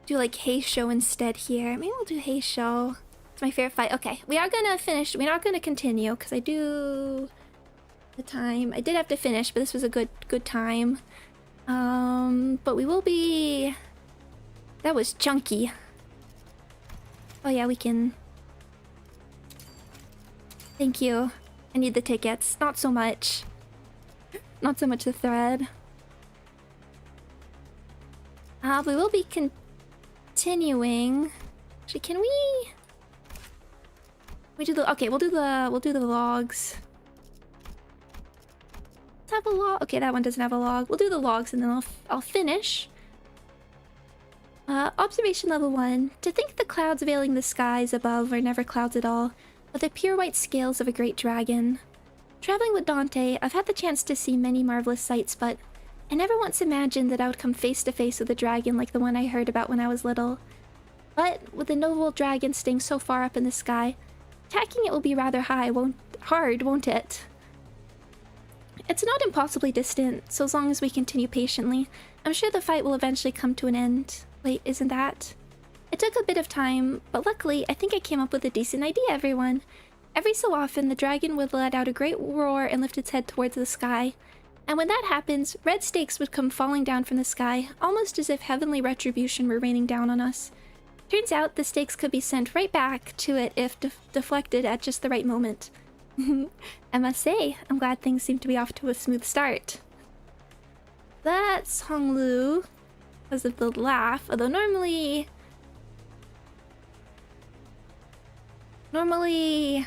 do like Hey Show instead here. Maybe we'll do Hey Show. It's my favorite fight. Okay, we are gonna finish. We're not gonna continue, because I do... the time. I did have to finish, but this was a good time. But we will be... That was chunky. Oh yeah, we can... Thank you. I need the tickets. Not so much. Not so much the thread. We will be continuing. Actually, can we do the... Okay, we'll do the logs. Let's have a log. Okay, that one doesn't have a log. We'll do the logs and then I'll finish. Observation level 1. To think the clouds veiling the skies above are never clouds at all, but the pure white scales of a great dragon. Traveling with Dante, I've had the chance to see many marvelous sights, but I never once imagined that I would come face to face with a dragon like the one I heard about when I was little. But with the noble dragon staying so far up in the sky, attacking it will be rather hard, won't it? It's not impossibly distant, so as long as we continue patiently, I'm sure the fight will eventually come to an end. Wait, isn't that? It took a bit of time, but luckily, I think I came up with a decent idea, everyone. Every so often, the dragon would let out a great roar and lift its head towards the sky. And when that happens, red stakes would come falling down from the sky, almost as if heavenly retribution were raining down on us. Turns out, the stakes could be sent right back to it if deflected at just the right moment. I must say, I'm glad things seem to be off to a smooth start. That's Honglu, because of the laugh, although normally Normally,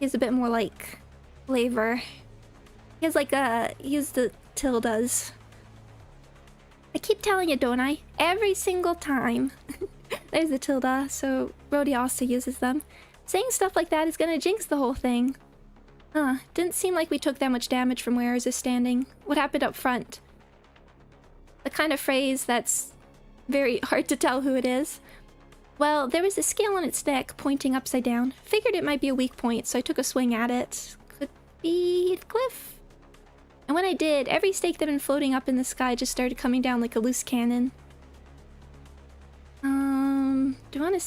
he's a bit more like flavor. He has like he's the tildes. I keep telling it, don't I? Every single time. There's the tilde, so Rhodey also uses them. Saying stuff like that is gonna jinx the whole thing. Didn't seem like we took that much damage from where ours is standing. What happened up front? The kind of phrase that's very hard to tell who it is. Well, there was a scale on its neck pointing upside down. Figured it might be a weak point, so I took a swing at it. Could be Heathcliff? And when I did, every stake that had been floating up in the sky just started coming down like a loose cannon. Do you want to...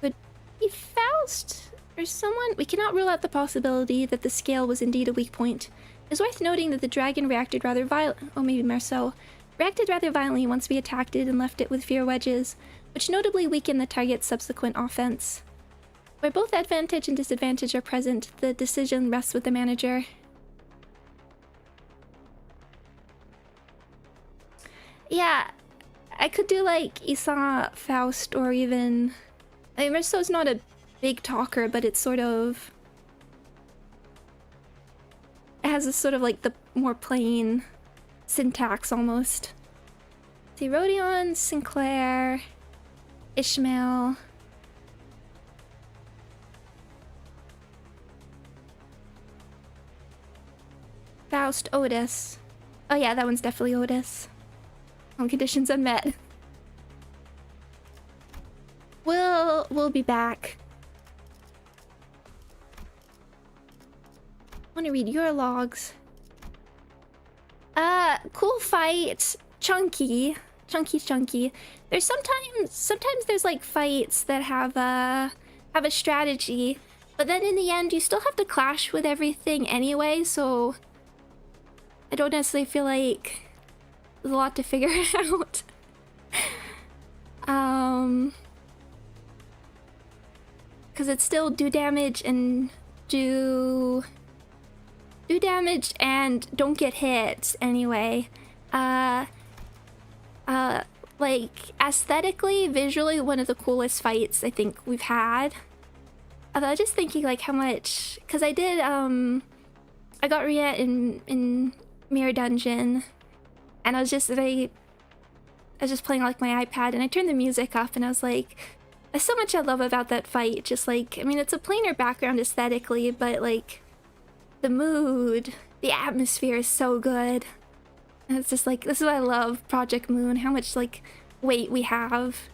Could be Faust? Or someone? We cannot rule out the possibility that the scale was indeed a weak point. It's worth noting that the dragon reacted rather oh, maybe Marceau. Reacted rather violently once we attacked it and left it with fear wedges, which notably weakened the target's subsequent offense. Where both advantage and disadvantage are present, the decision rests with the manager. Yeah, I could do like Isa, Faust, or even... I mean, Marceau's not a big talker, but it's sort of... It has a sort of like the more plain syntax almost. See, Rodion, Sinclair, Ishmael. Faust, Otis. Oh yeah, that one's definitely Otis. On conditions unmet. We'll be back. I want to read your logs. Cool fight. Chunky. Chunky. There's sometimes there's like fights that have a strategy, but then in the end you still have to clash with everything anyway, so I don't necessarily feel like there's a lot to figure out. Because it's still do damage and do damage and don't get hit anyway. Like aesthetically, visually, one of the coolest fights I think we've had. I was just thinking like how much, because I did I got Ria in Mirror Dungeon, and I was just playing like my iPad, and I turned the music up, and I was like, there's so much I love about that fight. Just like, I mean, it's a plainer background aesthetically, but like the mood, the atmosphere is so good. And it's just like, this is what I love Project Moon, how much like weight we have,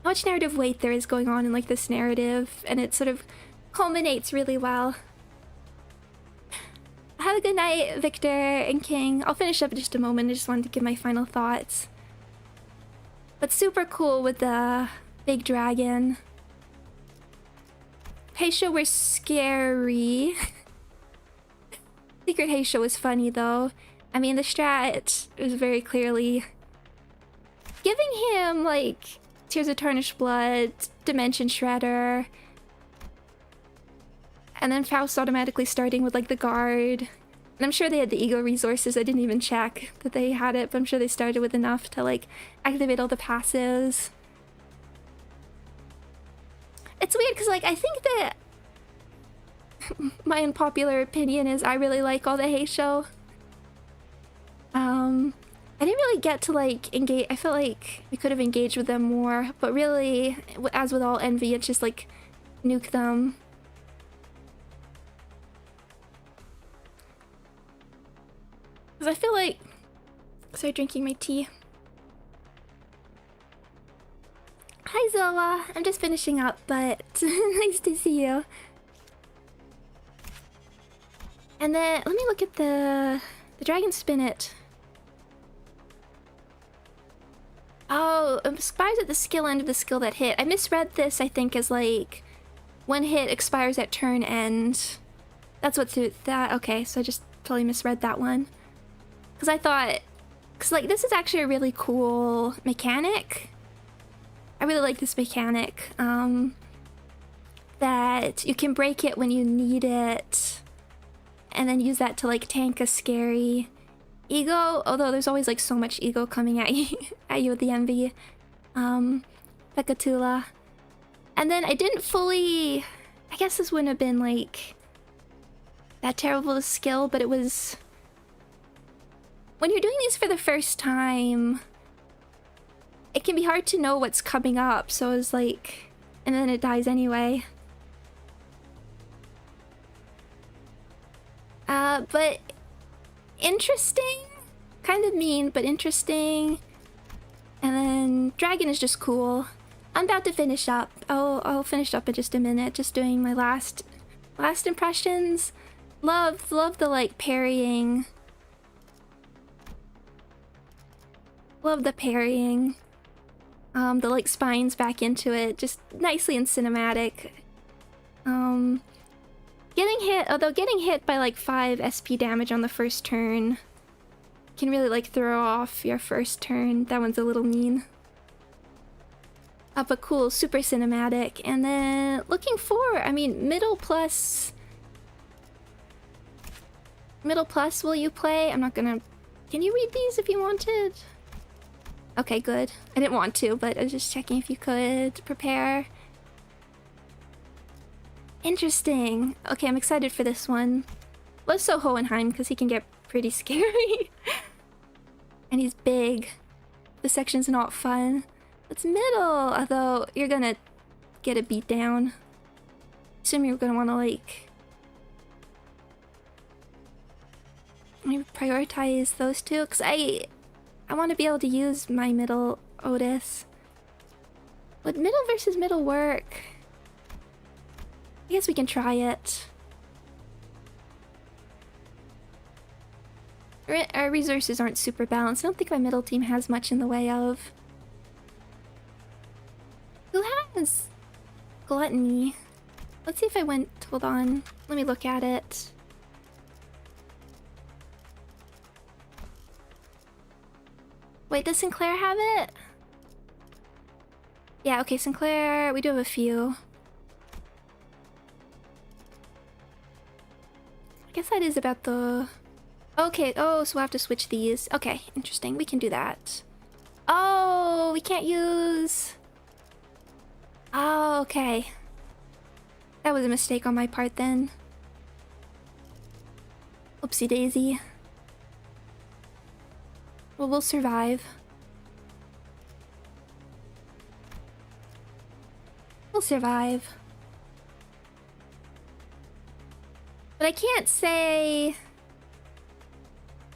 how much narrative weight there is going on in like this narrative, and it sort of culminates really well. Have a good night, Victor and King. I'll finish up in just a moment. I just wanted to give my final thoughts. But super cool with the big dragon. Heisho were scary. Secret Heisho was funny though. I mean, the strat was very clearly giving him like Tears of Tarnished Blood, Dimension Shredder, and then Faust automatically starting with like the guard. And I'm sure they had the ego resources. I didn't even check that they had it, but I'm sure they started with enough to like activate all the passives. It's weird because like I think that my unpopular opinion is I really like all the Heisho. I didn't really get to like engage. I felt like we could have engaged with them more, but really, as with all envy, it's just like nuke them. Because I feel like... Sorry, drinking my tea. Hi Zoa, I'm just finishing up, but nice to see you. And then, let me look at the Dragon Spinnet. Oh, it expires at the skill end of the skill that hit. I misread this, I think, as like, one hit expires at turn end. That's what through that, okay, so I just totally misread that one. Because I thought, because like, this is actually a really cool mechanic. I really like this mechanic, that you can break it when you need it, and then use that to like tank a scary ego, although there's always like so much ego coming at you with the envy. Pekatula. And then I didn't fully... I guess this wouldn't have been, like, that terrible of a skill, but it was... When you're doing these for the first time, it can be hard to know what's coming up, so it's like... And then it dies anyway. But... Interesting? Kind of mean, but interesting. And then Dragon is just cool. I'm about to finish up. I'll finish up in just a minute. Just doing my last impressions. Love the like parrying. Love the parrying. The like spines back into it, just nicely and cinematic. Getting hit by like 5 SP damage on the first turn can really like throw off your first turn. That one's a little mean. But cool, super cinematic. And then looking forward, I mean, middle plus, will you play? I'm not gonna... Can you read these if you wanted? Okay, good. I didn't want to, but I was just checking if you could prepare. Interesting. Okay, I'm excited for this one. Less so Hohenheim, because he can get pretty scary. And he's big. This section's not fun. It's middle, although you're gonna get a beat down. Assume you're gonna want to like... maybe prioritize those two, because I want to be able to use my middle Otis. Would middle versus middle work? I guess we can try it. Our resources aren't super balanced. I don't think my middle team has much in the way of... Who has gluttony? Let's see if I went... Hold on. Let me look at it. Wait, does Sinclair have it? Yeah, okay, Sinclair... We do have a few. I guess that is about the... Okay, oh, so we'll have to switch these. Okay, interesting. We can do that. Oh, we can't use... Oh, okay. That was a mistake on my part then. Oopsie daisy. Well, we'll survive. We'll survive. But I can't say...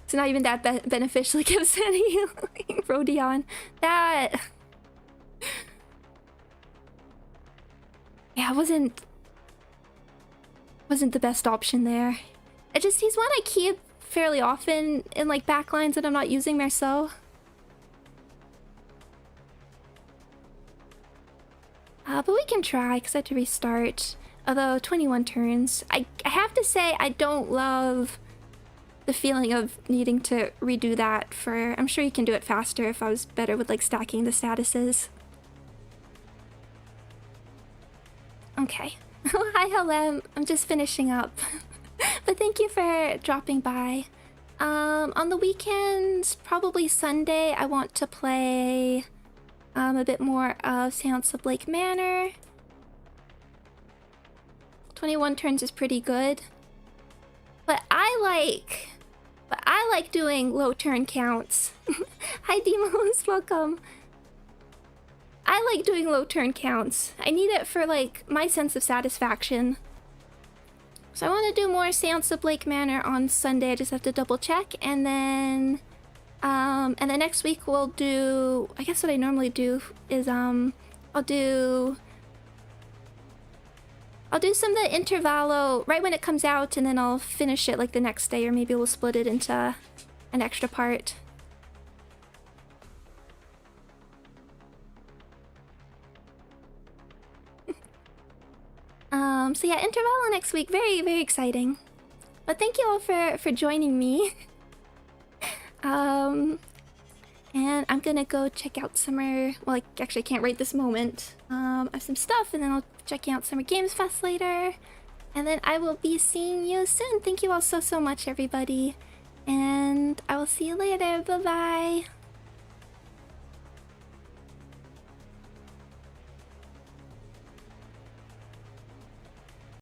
It's not even that beneficial against any Rodion. That... Yeah, wasn't the best option there. He's one I keep fairly often in like backlines that I'm not using Merceau. But we can try, because I had to restart. Although, 21 turns. I have to say, I don't love the feeling of needing to redo that for... I'm sure you can do it faster if I was better with like stacking the statuses. Okay. Hi, Helem. I'm just finishing up. But thank you for dropping by. On the weekends, probably Sunday, I want to play a bit more of Seance of Lake Manor. 21 turns is pretty good. But I like doing low turn counts. Hi, Demos. Welcome. I like doing low turn counts. I need it for like my sense of satisfaction. So I want to do more Seance of Lake Manor on Sunday. I just have to double check, and then next week we'll do... I guess what I normally do is I'll do some of the Intervallo right when it comes out, and then I'll finish it like the next day, or maybe we'll split it into an extra part. So yeah, Intervallo next week. Very, very exciting. But thank you all for joining me. And I'm gonna go check out Summer... Well, I actually can't right this moment. I have some stuff, and then I'll check out Summer Games Fest later. And then I will be seeing you soon. Thank you all so much, everybody. And I will see you later. Bye-bye.